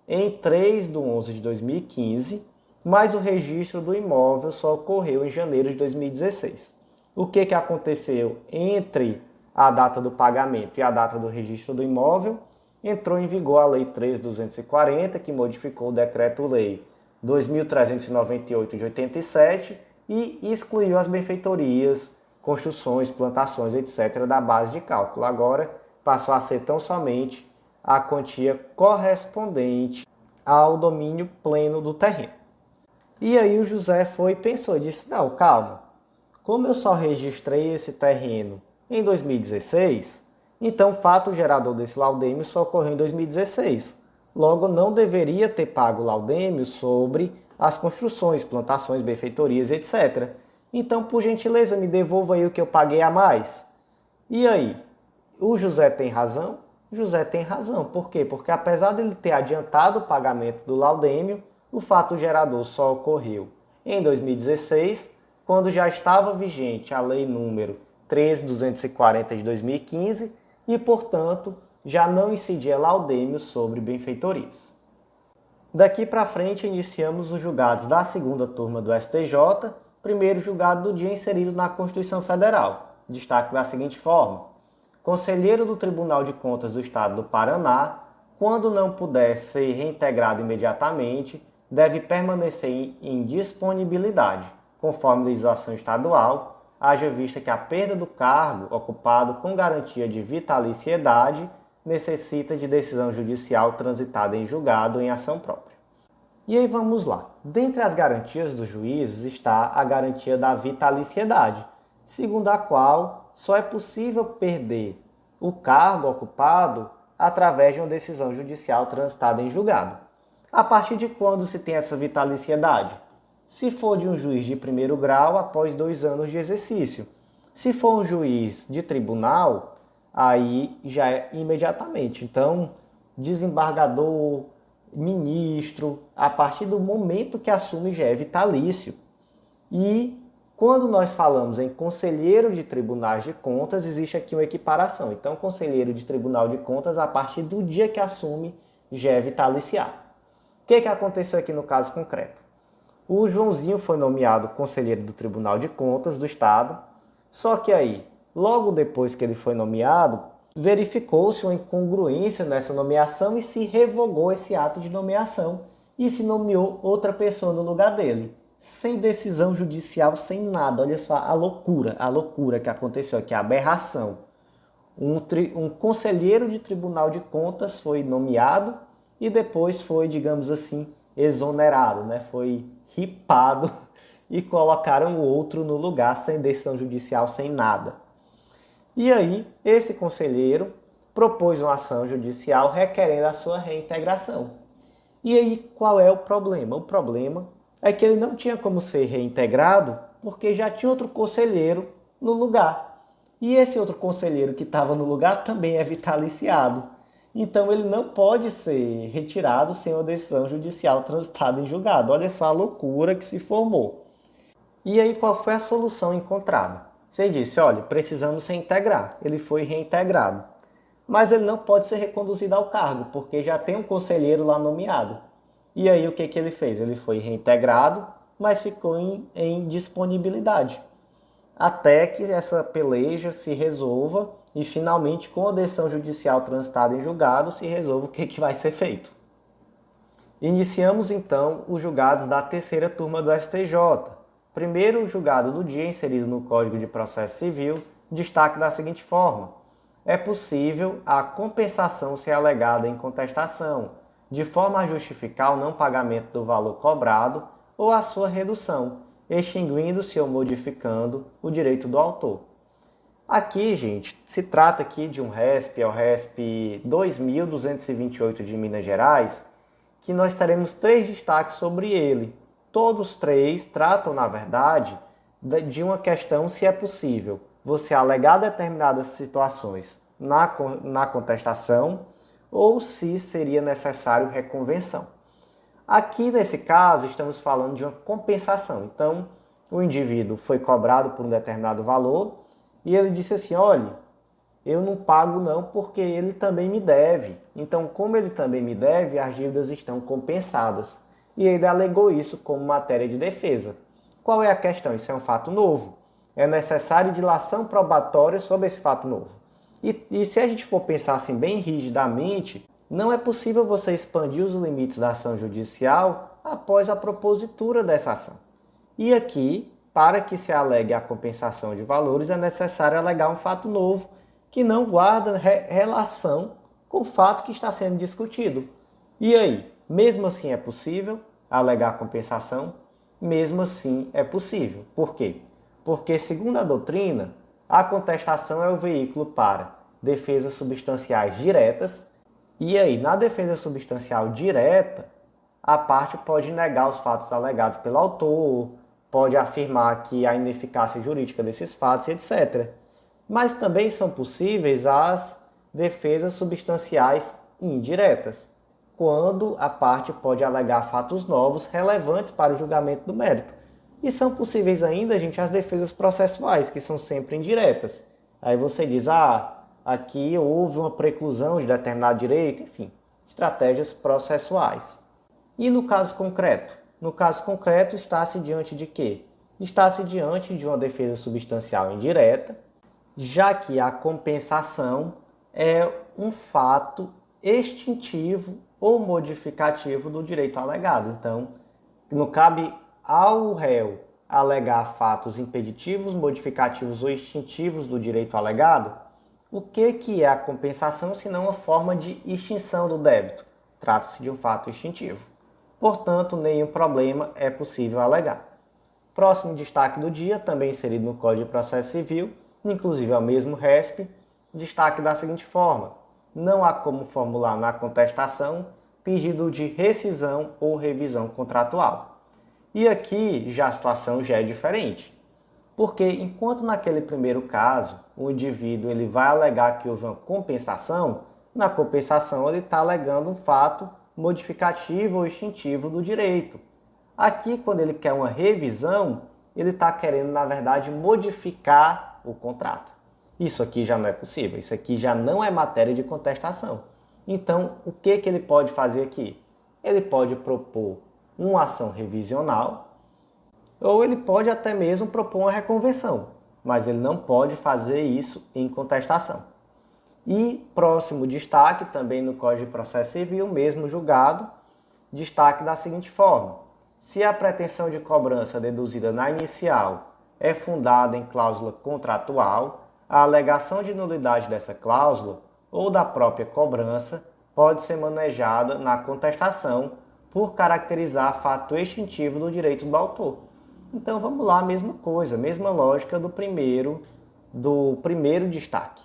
em 3/11 de 2015, mas o registro do imóvel só ocorreu em janeiro de 2016. O que aconteceu entre a data do pagamento e a data do registro do imóvel? Entrou em vigor a Lei 3.240, que modificou o Decreto-Lei 2.398 de 87 e excluiu as benfeitorias, construções, plantações, etc. da base de cálculo. Agora passou a ser tão somente a quantia correspondente ao domínio pleno do terreno. E aí o José pensou e disse, não, calma, como eu só registrei esse terreno em 2016, então o fato gerador desse laudêmio só ocorreu em 2016. Logo, não deveria ter pago laudêmio sobre as construções, plantações, benfeitorias, etc. Então, por gentileza, me devolva aí o que eu paguei a mais. E aí? O José tem razão? José tem razão. Por quê? Porque apesar dele ter adiantado o pagamento do laudêmio, o fato gerador só ocorreu em 2016, quando já estava vigente a Lei número 13.240 de 2015 e, portanto, já não incidia laudêmio sobre benfeitorias. Daqui para frente, iniciamos os julgados da segunda turma do STJ, primeiro julgado do dia inserido na Constituição Federal. Destaque da seguinte forma: conselheiro do Tribunal de Contas do Estado do Paraná, quando não puder ser reintegrado imediatamente, deve permanecer em disponibilidade, conforme legislação estadual, haja vista que a perda do cargo ocupado com garantia de vitaliciedade necessita de decisão judicial transitada em julgado em ação própria. E aí vamos lá. Dentre as garantias dos juízes está a garantia da vitaliciedade, segundo a qual só é possível perder o cargo ocupado através de uma decisão judicial transitada em julgado. A partir de quando se tem essa vitaliciedade? Se for de um juiz de primeiro grau, após 2 anos de exercício. Se for um juiz de tribunal, aí já é imediatamente. Então, desembargador, ministro, a partir do momento que assume já é vitalício. E quando nós falamos em conselheiro de tribunais de contas, existe aqui uma equiparação. Então, conselheiro de tribunal de contas, a partir do dia que assume, já é vitaliciado. O que aconteceu aqui no caso concreto? O Joãozinho foi nomeado conselheiro do Tribunal de Contas do Estado, só que aí, logo depois que ele foi nomeado, verificou-se uma incongruência nessa nomeação e se revogou esse ato de nomeação e se nomeou outra pessoa no lugar dele, sem decisão judicial, sem nada. Olha só a loucura que aconteceu aqui, a aberração. Um conselheiro de Tribunal de Contas foi nomeado e depois foi, digamos assim, exonerado, né? Foi ripado e colocaram o outro no lugar sem decisão judicial, sem nada. E aí, esse conselheiro propôs uma ação judicial requerendo a sua reintegração. E aí, qual é o problema? O problema é que ele não tinha como ser reintegrado porque já tinha outro conselheiro no lugar. E esse outro conselheiro que estava no lugar também é vitaliciado. Então ele não pode ser retirado sem uma decisão judicial transitada em julgado. Olha só a loucura que se formou. E aí qual foi a solução encontrada? Você disse, olha, precisamos reintegrar. Ele foi reintegrado. Mas ele não pode ser reconduzido ao cargo, porque já tem um conselheiro lá nomeado. E aí o que ele fez? Ele foi reintegrado, mas ficou em disponibilidade. Até que essa peleja se resolva e finalmente, com a decisão judicial transitada em julgado, se resolve o que vai ser feito. Iniciamos então os julgados da terceira turma do STJ, primeiro julgado do dia inserido no Código de Processo Civil, destaque da seguinte forma: é possível a compensação ser alegada em contestação, de forma a justificar o não pagamento do valor cobrado ou a sua redução, extinguindo-se ou modificando o direito do autor. Aqui, gente, se trata aqui de um RESP, é o RESP 2228 de Minas Gerais, que nós teremos 3 destaques sobre ele. Todos 3 tratam, na verdade, de uma questão se é possível você alegar determinadas situações na contestação ou se seria necessário reconvenção. Aqui, nesse caso, estamos falando de uma compensação. Então, o indivíduo foi cobrado por um determinado valor e ele disse assim: olha, eu não pago não porque ele também me deve. Então, como ele também me deve, as dívidas estão compensadas. E ele alegou isso como matéria de defesa. Qual é a questão? Isso é um fato novo. É necessário dilação probatória sobre esse fato novo. E se a gente for pensar assim bem rigidamente, não é possível você expandir os limites da ação judicial após a propositura dessa ação. E aqui, para que se alegue a compensação de valores, é necessário alegar um fato novo que não guarda relação com o fato que está sendo discutido. E aí, mesmo assim é possível alegar compensação? Mesmo assim é possível. Por quê? Porque, segundo a doutrina, a contestação é o veículo para defesas substanciais diretas. E aí, na defesa substancial direta, a parte pode negar os fatos alegados pelo autor, pode afirmar que a ineficácia jurídica desses fatos, etc. Mas também são possíveis as defesas substanciais indiretas, quando a parte pode alegar fatos novos relevantes para o julgamento do mérito. E são possíveis ainda, gente, as defesas processuais, que são sempre indiretas. Aí você diz, aqui houve uma preclusão de determinado direito, enfim, estratégias processuais. E no caso concreto? No caso concreto, está-se diante de quê? Está-se diante de uma defesa substancial indireta, já que a compensação é um fato extintivo ou modificativo do direito alegado. Então, não cabe ao réu alegar fatos impeditivos, modificativos ou extintivos do direito alegado. O que é a compensação, senão uma forma de extinção do débito? Trata-se de um fato extintivo. Portanto, nenhum problema é possível alegar. Próximo destaque do dia, também inserido no Código de Processo Civil, inclusive é o mesmo RESP, destaque da seguinte forma: não há como formular na contestação pedido de rescisão ou revisão contratual. E aqui a situação já é diferente, porque enquanto naquele primeiro caso o indivíduo ele vai alegar que houve uma compensação, na compensação ele está alegando um fato modificativo ou extintivo do direito. Aqui, quando ele quer uma revisão, ele está querendo, na verdade, modificar o contrato. Isso aqui já não é possível, isso aqui já não é matéria de contestação. Então, o que ele pode fazer aqui? Ele pode propor uma ação revisional, ou ele pode até mesmo propor uma reconvenção, mas ele não pode fazer isso em contestação. E próximo destaque, também no Código de Processo Civil, mesmo julgado, destaque da seguinte forma: se a pretensão de cobrança deduzida na inicial é fundada em cláusula contratual, a alegação de nulidade dessa cláusula ou da própria cobrança pode ser manejada na contestação por caracterizar fato extintivo do direito do autor. Então vamos lá, mesma coisa, mesma lógica do primeiro destaque.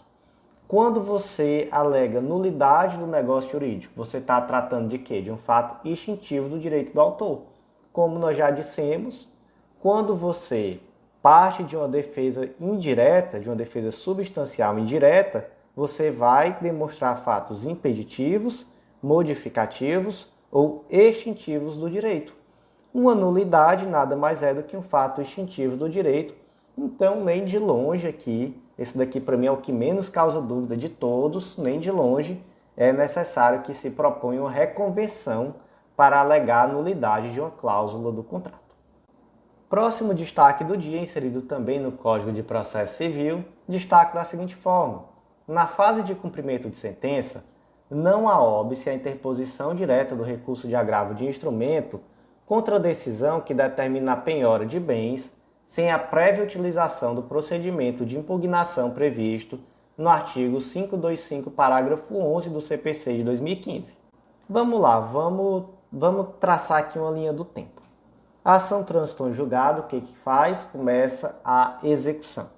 Quando você alega nulidade do negócio jurídico, você está tratando de quê? De um fato extintivo do direito do autor. Como nós já dissemos, quando você parte de uma defesa indireta, de uma defesa substancial indireta, você vai demonstrar fatos impeditivos, modificativos ou extintivos do direito. Uma nulidade nada mais é do que um fato extintivo do direito. Então, nem de longe aqui, esse daqui para mim é o que menos causa dúvida de todos, nem de longe é necessário que se proponha uma reconvenção para alegar a nulidade de uma cláusula do contrato. Próximo destaque do dia, inserido também no Código de Processo Civil, destaque da seguinte forma: na fase de cumprimento de sentença, não há óbice a interposição direta do recurso de agravo de instrumento contra a decisão que determina a penhora de bens sem a prévia utilização do procedimento de impugnação previsto no artigo 525, parágrafo 11 do CPC de 2015. Vamos lá, vamos traçar aqui uma linha do tempo. A ação transitou em julgado, o que faz? Começa a execução.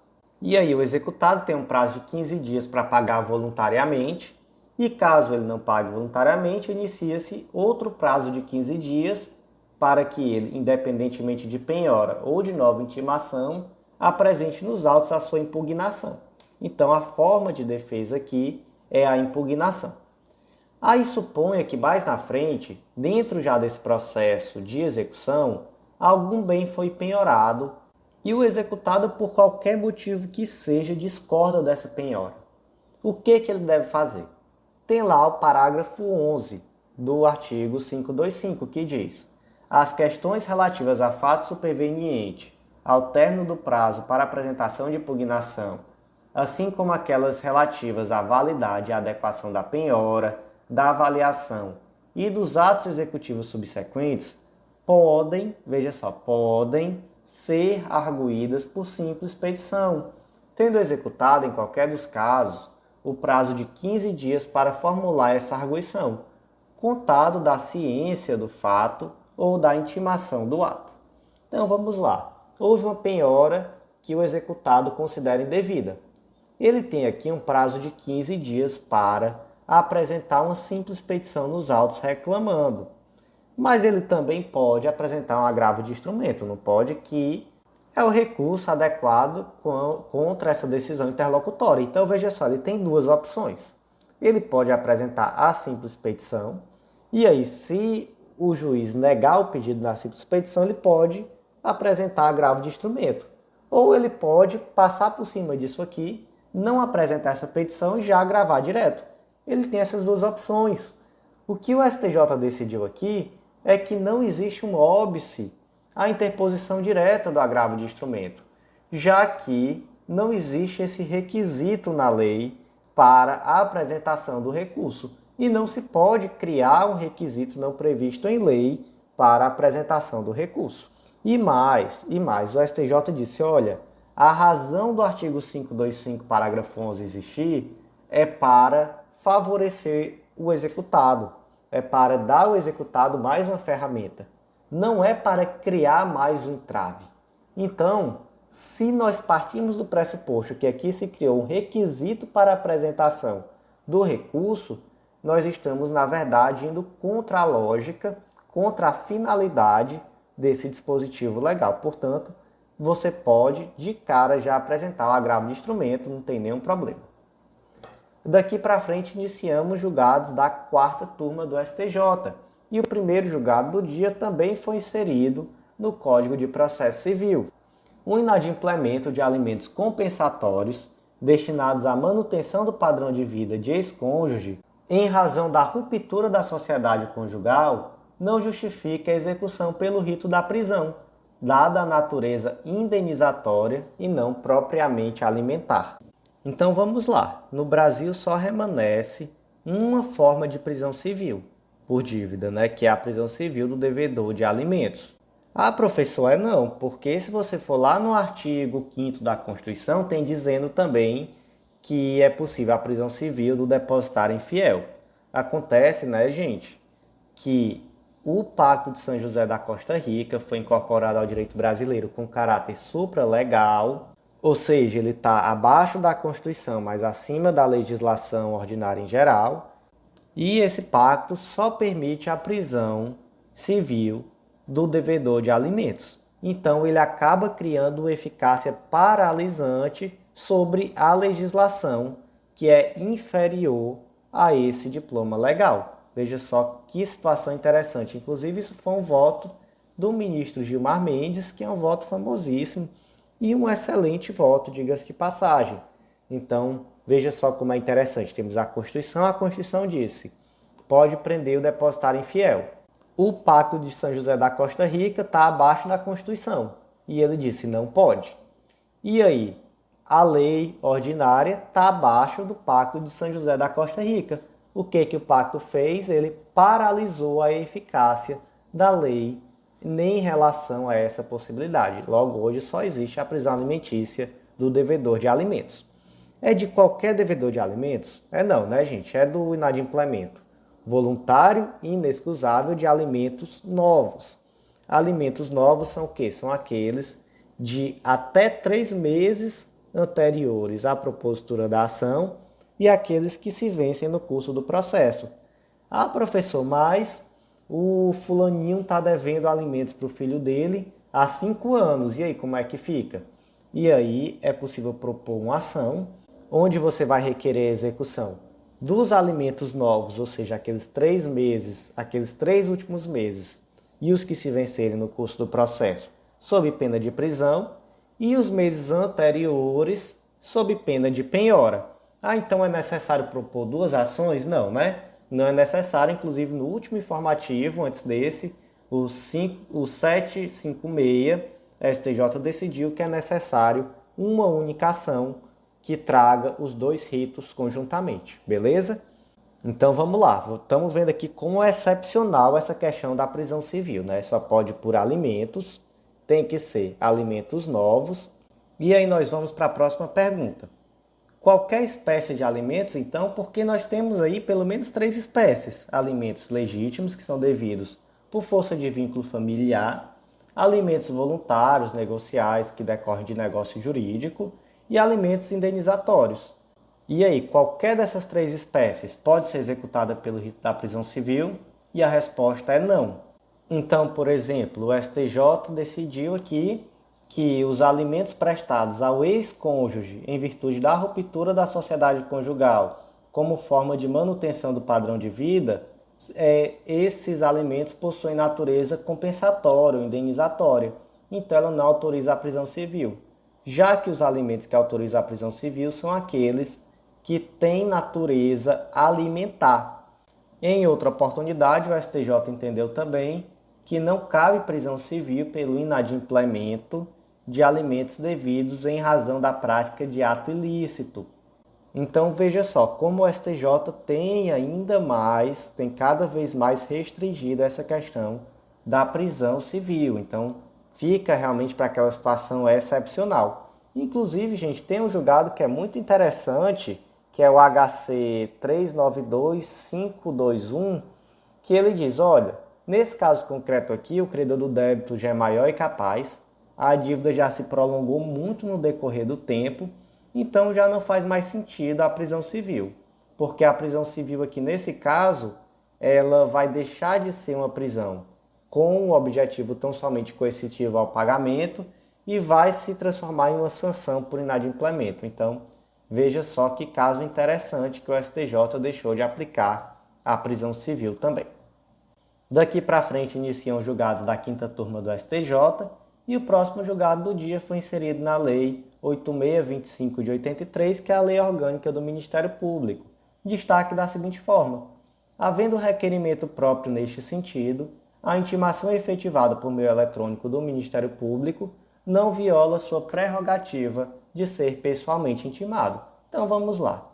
E aí o executado tem um prazo de 15 dias para pagar voluntariamente, e caso ele não pague voluntariamente, inicia-se outro prazo de 15 dias para que ele, independentemente de penhora ou de nova intimação, apresente nos autos a sua impugnação. Então a forma de defesa aqui é a impugnação. Aí suponha que mais na frente, dentro já desse processo de execução, algum bem foi penhorado e o executado, por qualquer motivo que seja, discorda dessa penhora. O que ele deve fazer? Tem lá o parágrafo 11 do artigo 525, que diz: as questões relativas a fato superveniente ao término do prazo para apresentação de impugnação, assim como aquelas relativas à validade e adequação da penhora, da avaliação e dos atos executivos subsequentes, podem ser arguídas por simples petição, tendo executado, em qualquer dos casos, o prazo de 15 dias para formular essa arguição, contado da ciência do fato ou da intimação do ato. Então vamos lá. Houve uma penhora que o executado considera indevida. Ele tem aqui um prazo de 15 dias para apresentar uma simples petição nos autos reclamando. Mas ele também pode apresentar um agravo de instrumento, não pode, que é o recurso adequado contra essa decisão interlocutória. Então veja só, ele tem duas opções. Ele pode apresentar a simples petição, e aí se o juiz negar o pedido da simples petição, ele pode apresentar agravo de instrumento. Ou ele pode passar por cima disso aqui, não apresentar essa petição e já agravar direto. Ele tem essas duas opções. O que o STJ decidiu aqui é que não existe um óbice à interposição direta do agravo de instrumento, já que não existe esse requisito na lei para a apresentação do recurso e não se pode criar um requisito não previsto em lei para a apresentação do recurso. E mais, o STJ disse, olha, a razão do artigo 525, parágrafo 11 existir é para favorecer o executado, é para dar ao executado mais uma ferramenta, não é para criar mais um entrave. Então, se nós partimos do pressuposto que aqui se criou um requisito para a apresentação do recurso, nós estamos, na verdade, indo contra a lógica, contra a finalidade desse dispositivo legal. Portanto, você pode, de cara, já apresentar o agravo de instrumento, não tem nenhum problema. Daqui para frente, iniciamos julgados da quarta turma do STJ. E o primeiro julgado do dia também foi inserido no Código de Processo Civil. O inadimplemento de alimentos compensatórios destinados à manutenção do padrão de vida de ex-cônjuge em razão da ruptura da sociedade conjugal não justifica a execução pelo rito da prisão, dada a natureza indenizatória e não propriamente alimentar. Então vamos lá. No Brasil só remanesce uma forma de prisão civil por dívida, que é a prisão civil do devedor de alimentos. Ah, professor, não, porque se você for lá no artigo 5º da Constituição, tem dizendo também que é possível a prisão civil do depositário infiel. Acontece, gente, que o Pacto de São José da Costa Rica foi incorporado ao direito brasileiro com caráter supralegal, ou seja, ele está abaixo da Constituição, mas acima da legislação ordinária em geral, e esse pacto só permite a prisão civil do devedor de alimentos. Então, ele acaba criando uma eficácia paralisante sobre a legislação que é inferior a esse diploma legal. Veja só que situação interessante. Inclusive, isso foi um voto do ministro Gilmar Mendes, que é um voto famosíssimo e um excelente voto, diga-se de passagem. Então, veja só como é interessante. Temos a Constituição disse, pode prender o depositário infiel. O Pacto de São José da Costa Rica está abaixo da Constituição. E ele disse, não pode. E aí, a lei ordinária está abaixo do Pacto de São José da Costa Rica. O que o pacto fez? Ele paralisou a eficácia da lei nem em relação a essa possibilidade. Logo, hoje só existe a prisão alimentícia do devedor de alimentos. É de qualquer devedor de alimentos? Não, né, gente? É do inadimplemento voluntário e inexcusável de alimentos novos. Alimentos novos são o quê? São aqueles de até 3 meses anteriores à propositura da ação e aqueles que se vencem no curso do processo. Ah, professor, mas o fulaninho está devendo alimentos para o filho dele há 5 anos. E aí, como é que fica? E aí é possível propor uma ação onde você vai requerer a execução dos alimentos novos, ou seja, aqueles 3 meses, aqueles 3 últimos meses, e os que se vencerem no curso do processo, sob pena de prisão, e os meses anteriores, sob pena de penhora. Ah, então é necessário propor 2 ações? Não, né? Não é necessário, inclusive no último informativo, antes desse, o 756, a STJ decidiu que é necessário uma única ação que traga os 2 ritos conjuntamente, beleza? Então vamos lá, estamos vendo aqui como é excepcional essa questão da prisão civil, né? Só pode por alimentos, tem que ser alimentos novos. E aí nós vamos para a próxima pergunta. Qualquer espécie de alimentos, então, porque nós temos aí pelo menos 3 espécies. Alimentos legítimos, que são devidos por força de vínculo familiar, alimentos voluntários, negociais, que decorrem de negócio jurídico, e alimentos indenizatórios. E aí, qualquer dessas 3 espécies pode ser executada pelo rito da prisão civil? E a resposta é não. Então, por exemplo, o STJ decidiu aqui que os alimentos prestados ao ex-cônjuge em virtude da ruptura da sociedade conjugal como forma de manutenção do padrão de vida, esses alimentos possuem natureza compensatória ou indenizatória. Então, ela não autoriza a prisão civil. Já que os alimentos que autorizam a prisão civil são aqueles que têm natureza alimentar. Em outra oportunidade, o STJ entendeu também que não cabe prisão civil pelo inadimplemento de alimentos devidos em razão da prática de ato ilícito. Então veja só, como o STJ tem cada vez mais restringido essa questão da prisão civil. Então fica realmente para aquela situação excepcional. Inclusive, gente, tem um julgado que é muito interessante, que é o HC 392521, que ele diz, olha, nesse caso concreto aqui, o credor do débito já é maior e capaz, a dívida já se prolongou muito no decorrer do tempo, então já não faz mais sentido a prisão civil. Porque a prisão civil aqui, nesse caso, ela vai deixar de ser uma prisão com o objetivo tão somente coercitivo ao pagamento e vai se transformar em uma sanção por inadimplemento. Então, veja só que caso interessante que o STJ deixou de aplicar a prisão civil também. Daqui para frente iniciam os julgados da 5ª turma do STJ e o próximo julgado do dia foi inserido na Lei 8625 de 83, que é a Lei Orgânica do Ministério Público. Destaque da seguinte forma: havendo requerimento próprio neste sentido, a intimação efetivada por meio eletrônico do Ministério Público não viola sua prerrogativa de ser pessoalmente intimado. Então vamos lá.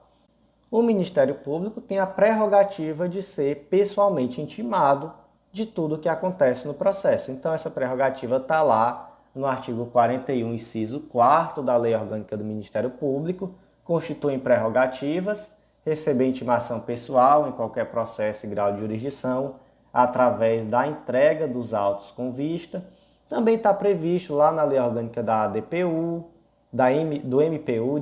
O Ministério Público tem a prerrogativa de ser pessoalmente intimado de tudo o que acontece no processo. Então essa prerrogativa está lá no artigo 41, inciso 4º da Lei Orgânica do Ministério Público, constituem prerrogativas, receber intimação pessoal em qualquer processo e grau de jurisdição, através da entrega dos autos com vista. Também está previsto lá na Lei Orgânica da ADPU, do MPU,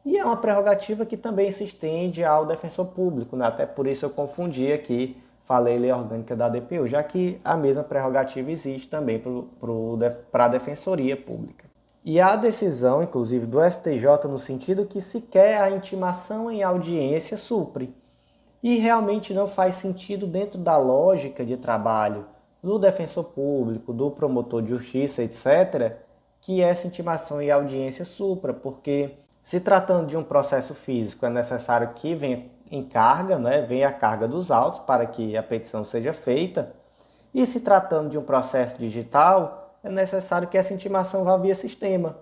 e é uma prerrogativa que também se estende ao defensor público, né? Até por isso eu confundi aqui, falei Lei Orgânica da ADPU, já que a mesma prerrogativa existe também para a Defensoria Pública. E a decisão, inclusive, do STJ no sentido que sequer a intimação em audiência supre. E realmente não faz sentido dentro da lógica de trabalho do defensor público, do promotor de justiça, etc., que essa intimação em audiência supra, porque se tratando de um processo físico é necessário que venha em carga, venha a carga dos autos para que a petição seja feita, e se tratando de um processo digital, é necessário que essa intimação vá via sistema,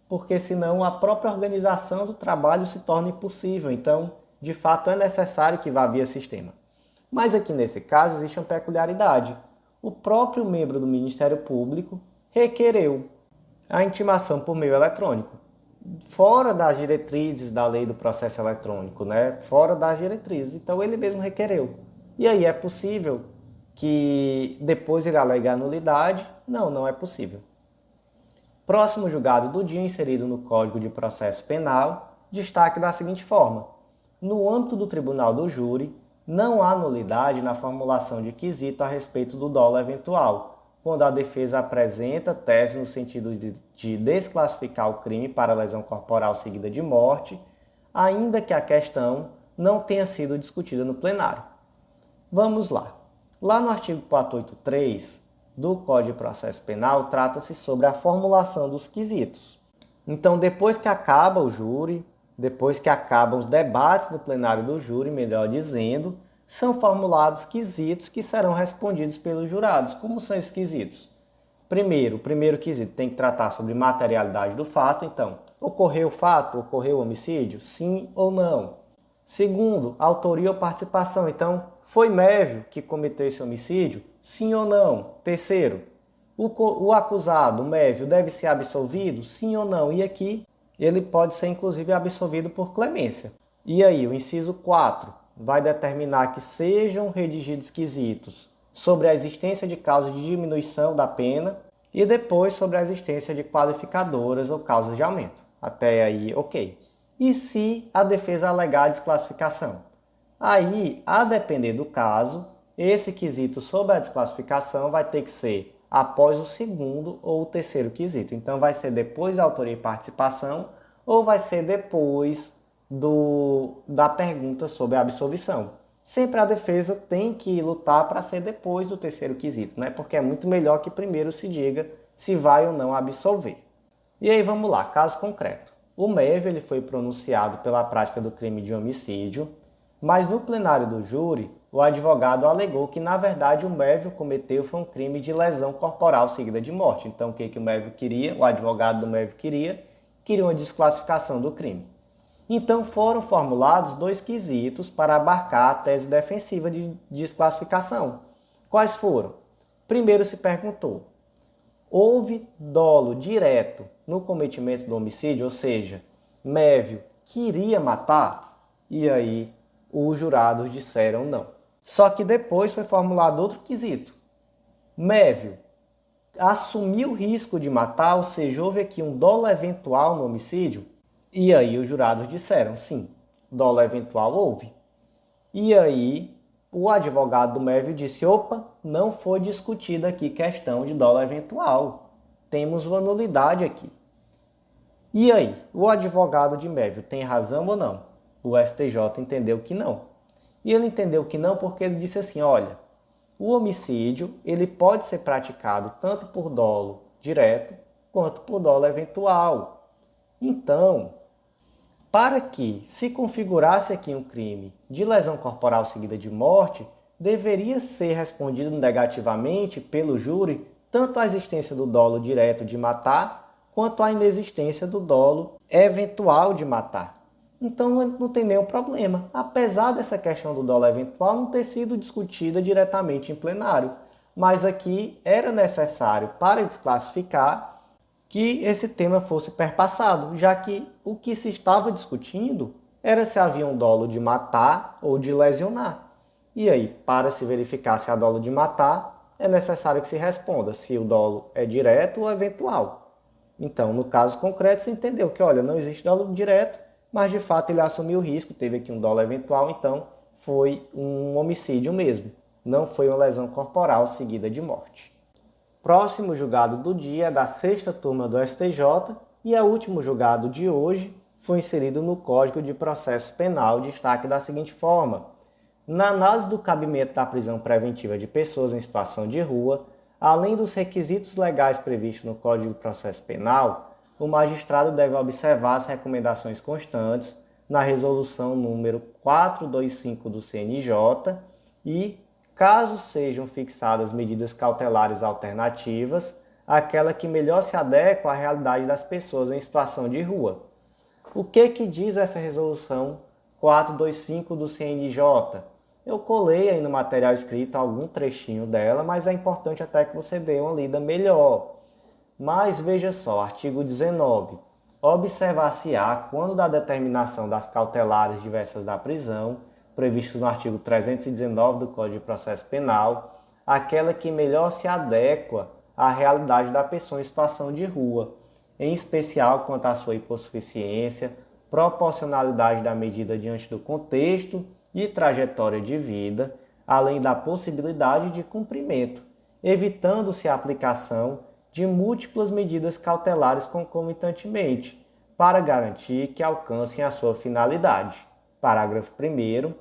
porque senão a própria organização do trabalho se torna impossível. Então, de fato, é necessário que vá via sistema. Mas aqui nesse caso existe uma peculiaridade. o próprio membro do Ministério Público requereu a intimação por meio eletrônico, fora das diretrizes da lei do processo eletrônico, né? Fora das diretrizes. Então ele mesmo requereu. E aí é possível que depois ele alegue a nulidade? Não, não é possível. Próximo julgado do dia inserido no Código de Processo Penal, destaque da seguinte forma: no âmbito do Tribunal do Júri, não há nulidade na formulação de quesito a respeito do dolo eventual, quando a defesa apresenta tese no sentido de desclassificar o crime para lesão corporal seguida de morte, ainda que a questão não tenha sido discutida no plenário. Vamos lá. Lá no artigo 483 do Código de Processo Penal, trata-se sobre a formulação dos quesitos. Então, depois que acaba o júri, depois que acabam os debates no plenário do júri, melhor dizendo, são formulados quesitos que serão respondidos pelos jurados. Como são esses quesitos? Primeiro, o primeiro quesito tem que tratar sobre materialidade do fato. Então, ocorreu o fato? Ocorreu o homicídio? Sim ou não? Segundo, autoria ou participação. Então, foi Mévio que cometeu esse homicídio? Sim ou não? Terceiro, o acusado, o Mévio, deve ser absolvido? Sim ou não? E aqui, ele pode ser inclusive absolvido por clemência. E aí, o inciso 4 vai determinar que sejam redigidos quesitos sobre a existência de causa de diminuição da pena e depois sobre a existência de qualificadoras ou causas de aumento. Até aí, ok. E se a defesa alegar a desclassificação? Aí, a depender do caso, esse quesito sobre a desclassificação vai ter que ser após o segundo ou o terceiro quesito. Então, vai ser depois da autoria e participação ou vai ser depois da pergunta sobre a absolvição. Sempre a defesa tem que lutar para ser depois do terceiro quesito, né? Porque é muito melhor que primeiro se diga se vai ou não absolver. E aí, vamos lá, caso concreto. O Mévio ele foi pronunciado pela prática do crime de homicídio, mas no plenário do júri, o advogado alegou que, na verdade, o Mévio cometeu foi um crime de lesão corporal seguida de morte. Então, o que o Mévio queria? O advogado do Mévio queria uma desclassificação do crime. Então, foram formulados dois quesitos para abarcar a tese defensiva de desclassificação. Quais foram? Primeiro se perguntou: houve dolo direto no cometimento do homicídio, ou seja, Mévio queria matar? E aí, os jurados disseram não. Só que depois foi formulado outro quesito. Mévio assumiu o risco de matar, ou seja, houve aqui um dolo eventual no homicídio? E aí os jurados disseram sim, dolo eventual houve. E aí o advogado do Mévio disse: opa, não foi discutida aqui questão de dolo eventual. Temos uma nulidade aqui. E aí, o advogado de Mévio tem razão ou não? O STJ entendeu que não. E ele entendeu que não porque ele disse assim: olha, o homicídio ele pode ser praticado tanto por dolo direto quanto por dolo eventual. Então, para que se configurasse aqui um crime de lesão corporal seguida de morte, deveria ser respondido negativamente pelo júri tanto a existência do dolo direto de matar quanto a inexistência do dolo eventual de matar. Então não tem nenhum problema, apesar dessa questão do dolo eventual não ter sido discutida diretamente em plenário. Mas aqui era necessário, para desclassificar, que esse tema fosse perpassado, já que o que se estava discutindo era se havia um dolo de matar ou de lesionar. E aí, para se verificar se há dolo de matar, é necessário que se responda se o dolo é direto ou eventual. Então, no caso concreto, se entendeu que, olha, não existe dolo direto, mas de fato ele assumiu o risco, teve aqui um dolo eventual, então foi um homicídio mesmo. Não foi uma lesão corporal seguida de morte. Próximo julgado do dia é da 6ª turma do STJ e o último julgado de hoje foi inserido no Código de Processo Penal, destaque da seguinte forma: na análise do cabimento da prisão preventiva de pessoas em situação de rua, além dos requisitos legais previstos no Código de Processo Penal, o magistrado deve observar as recomendações constantes na resolução número 425 do CNJ e, caso sejam fixadas medidas cautelares alternativas, aquela que melhor se adequa à realidade das pessoas em situação de rua. O que diz essa resolução 425 do CNJ? Eu colei aí no material escrito algum trechinho dela, mas é importante até que você dê uma lida melhor. Mas veja só, artigo 19. Observar-se-á, quando da determinação das cautelares diversas da prisão, previstas no artigo 319 do Código de Processo Penal, aquela que melhor se adequa à realidade da pessoa em situação de rua, em especial quanto à sua hipossuficiência, proporcionalidade da medida diante do contexto e trajetória de vida, além da possibilidade de cumprimento, evitando-se a aplicação de múltiplas medidas cautelares concomitantemente, para garantir que alcancem a sua finalidade. Parágrafo 1º.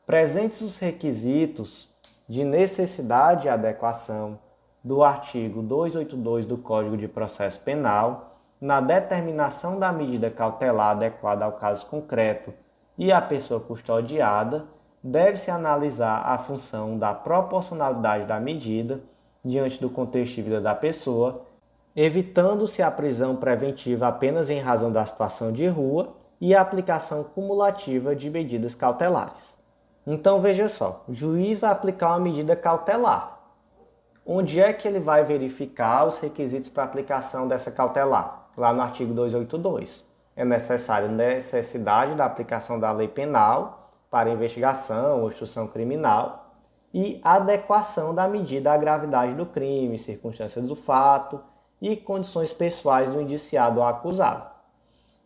Presentes os requisitos de necessidade e adequação do artigo 282 do Código de Processo Penal, na determinação da medida cautelar adequada ao caso concreto e à pessoa custodiada, deve-se analisar a função da proporcionalidade da medida diante do contexto de vida da pessoa, evitando-se a prisão preventiva apenas em razão da situação de rua e a aplicação cumulativa de medidas cautelares. Então veja só, o juiz vai aplicar uma medida cautelar. Onde é que ele vai verificar os requisitos para aplicação dessa cautelar? Lá no artigo 282. É necessário necessidade da aplicação da lei penal para investigação ou instrução criminal e adequação da medida à gravidade do crime, circunstâncias do fato e condições pessoais do indiciado ou acusado.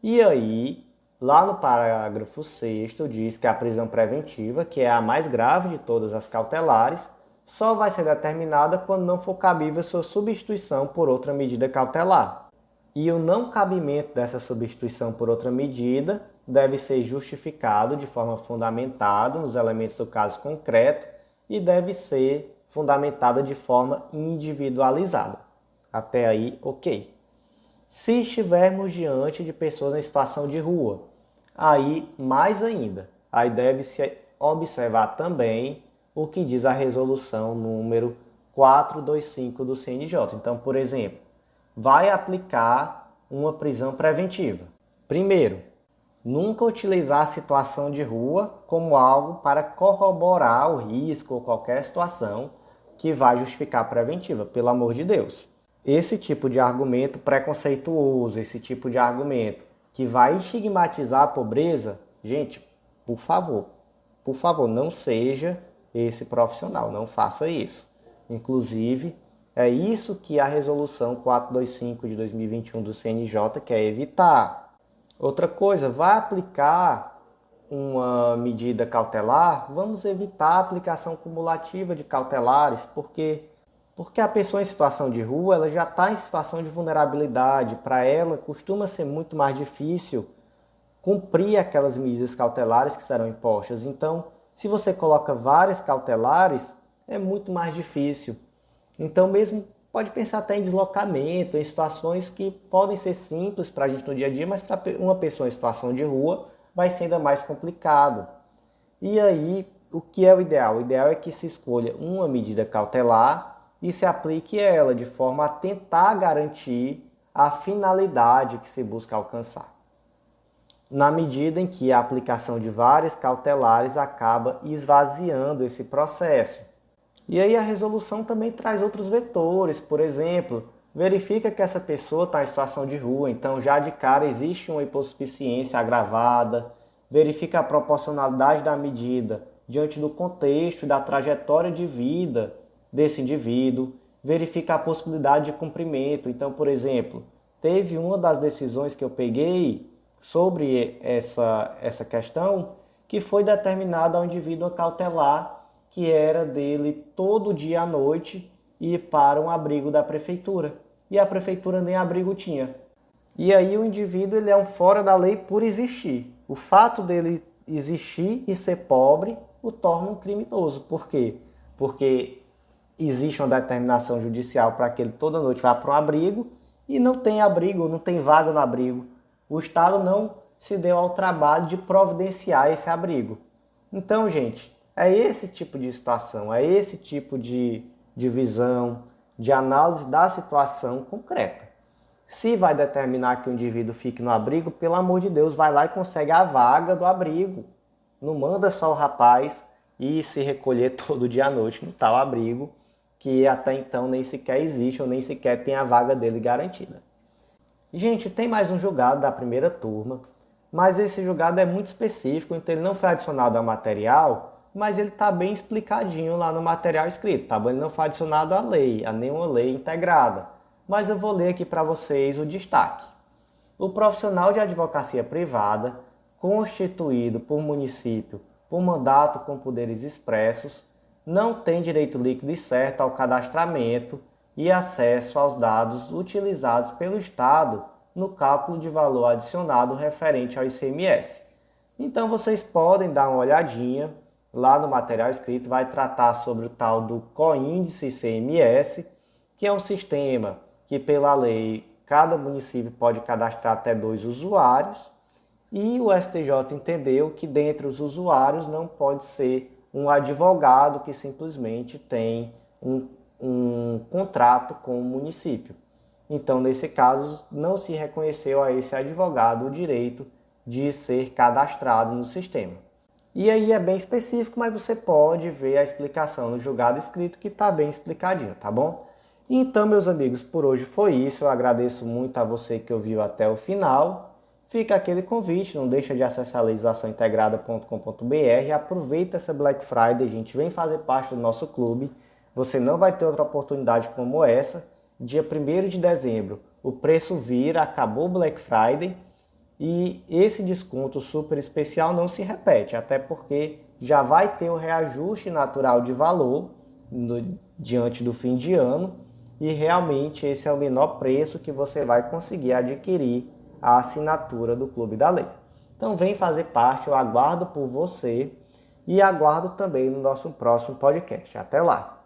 E aí, lá no parágrafo 6º, diz que a prisão preventiva, que é a mais grave de todas as cautelares, só vai ser determinada quando não for cabível sua substituição por outra medida cautelar. E o não cabimento dessa substituição por outra medida deve ser justificado de forma fundamentada nos elementos do caso concreto e deve ser fundamentada de forma individualizada. Até aí, ok. Se estivermos diante de pessoas em situação de rua, aí mais ainda, aí deve-se observar também o que diz a resolução número 425 do CNJ. Então, por exemplo, vai aplicar uma prisão preventiva. Primeiro, nunca utilizar a situação de rua como algo para corroborar o risco ou qualquer situação que vai justificar a preventiva, pelo amor de Deus. Esse tipo de argumento preconceituoso, esse tipo de argumento que vai estigmatizar a pobreza, gente, por favor, não seja esse profissional, não faça isso. Inclusive, é isso que a resolução 425 de 2021 do CNJ quer evitar. Outra coisa, vai aplicar uma medida cautelar, vamos evitar a aplicação cumulativa de cautelares, porque a pessoa em situação de rua ela já está em situação de vulnerabilidade. Para ela, costuma ser muito mais difícil cumprir aquelas medidas cautelares que serão impostas. Então, se você coloca várias cautelares, é muito mais difícil. Então, mesmo pode pensar até em deslocamento, em situações que podem ser simples para a gente no dia a dia, mas para uma pessoa em situação de rua vai ser ainda mais complicado. E aí, o que é o ideal? O ideal é que se escolha uma medida cautelar e se aplique ela de forma a tentar garantir a finalidade que se busca alcançar, na medida em que a aplicação de várias cautelares acaba esvaziando esse processo. E aí a resolução também traz outros vetores, por exemplo, verifica que essa pessoa está em situação de rua, então já de cara existe uma hipossuficiência agravada, verifica a proporcionalidade da medida diante do contexto e da trajetória de vida desse indivíduo, verifica a possibilidade de cumprimento. Então, por exemplo, teve uma das decisões que eu peguei sobre essa questão que foi determinada ao indivíduo a cautelar que era dele todo dia à noite ir para um abrigo da prefeitura. E a prefeitura nem abrigo tinha. E aí o indivíduo ele é um fora da lei por existir. O fato dele existir e ser pobre o torna um criminoso. Por quê? Porque existe uma determinação judicial para que ele toda noite vá para um abrigo e não tem abrigo, não tem vaga no abrigo. O Estado não se deu ao trabalho de providenciar esse abrigo. Então, gente, é esse tipo de situação, é esse tipo de visão, de análise da situação concreta. Se vai determinar que o indivíduo fique no abrigo, pelo amor de Deus, vai lá e consegue a vaga do abrigo. Não manda só o rapaz e se recolher todo dia à noite no tal abrigo, que até então nem sequer existe ou nem sequer tem a vaga dele garantida. Gente, tem mais um julgado da primeira turma, mas esse julgado é muito específico, então ele não foi adicionado ao material, mas ele está bem explicadinho lá no material escrito, tá bom? Ele não foi adicionado à lei, a nenhuma lei integrada, mas eu vou ler aqui para vocês o destaque. O profissional de advocacia privada, constituído por município por mandato com poderes expressos, não tem direito líquido e certo ao cadastramento e acesso aos dados utilizados pelo Estado no cálculo de valor adicionado referente ao ICMS. Então vocês podem dar uma olhadinha lá no material escrito, vai tratar sobre o tal do Coíndice ICMS, que é um sistema que pela lei cada município pode cadastrar até 2 usuários, e o STJ entendeu que dentre os usuários não pode ser um advogado que simplesmente tem um contrato com o município. Então, nesse caso, não se reconheceu a esse advogado o direito de ser cadastrado no sistema. E aí é bem específico, mas você pode ver a explicação no julgado escrito que está bem explicadinho, tá bom? Então, meus amigos, por hoje foi isso. Eu agradeço muito a você que ouviu até o final. Fica aquele convite, não deixa de acessar legislaçãointegrada.com.br e aproveita essa Black Friday, gente, vem fazer parte do nosso clube. Você não vai ter outra oportunidade como essa. Dia 1º de dezembro, o preço vira, acabou o Black Friday e esse desconto super especial não se repete, até porque já vai ter o reajuste natural de valor diante do fim de ano e realmente esse é o menor preço que você vai conseguir adquirir a assinatura do Clube da Lei. Então vem fazer parte, eu aguardo por você e aguardo também no nosso próximo podcast. Até lá!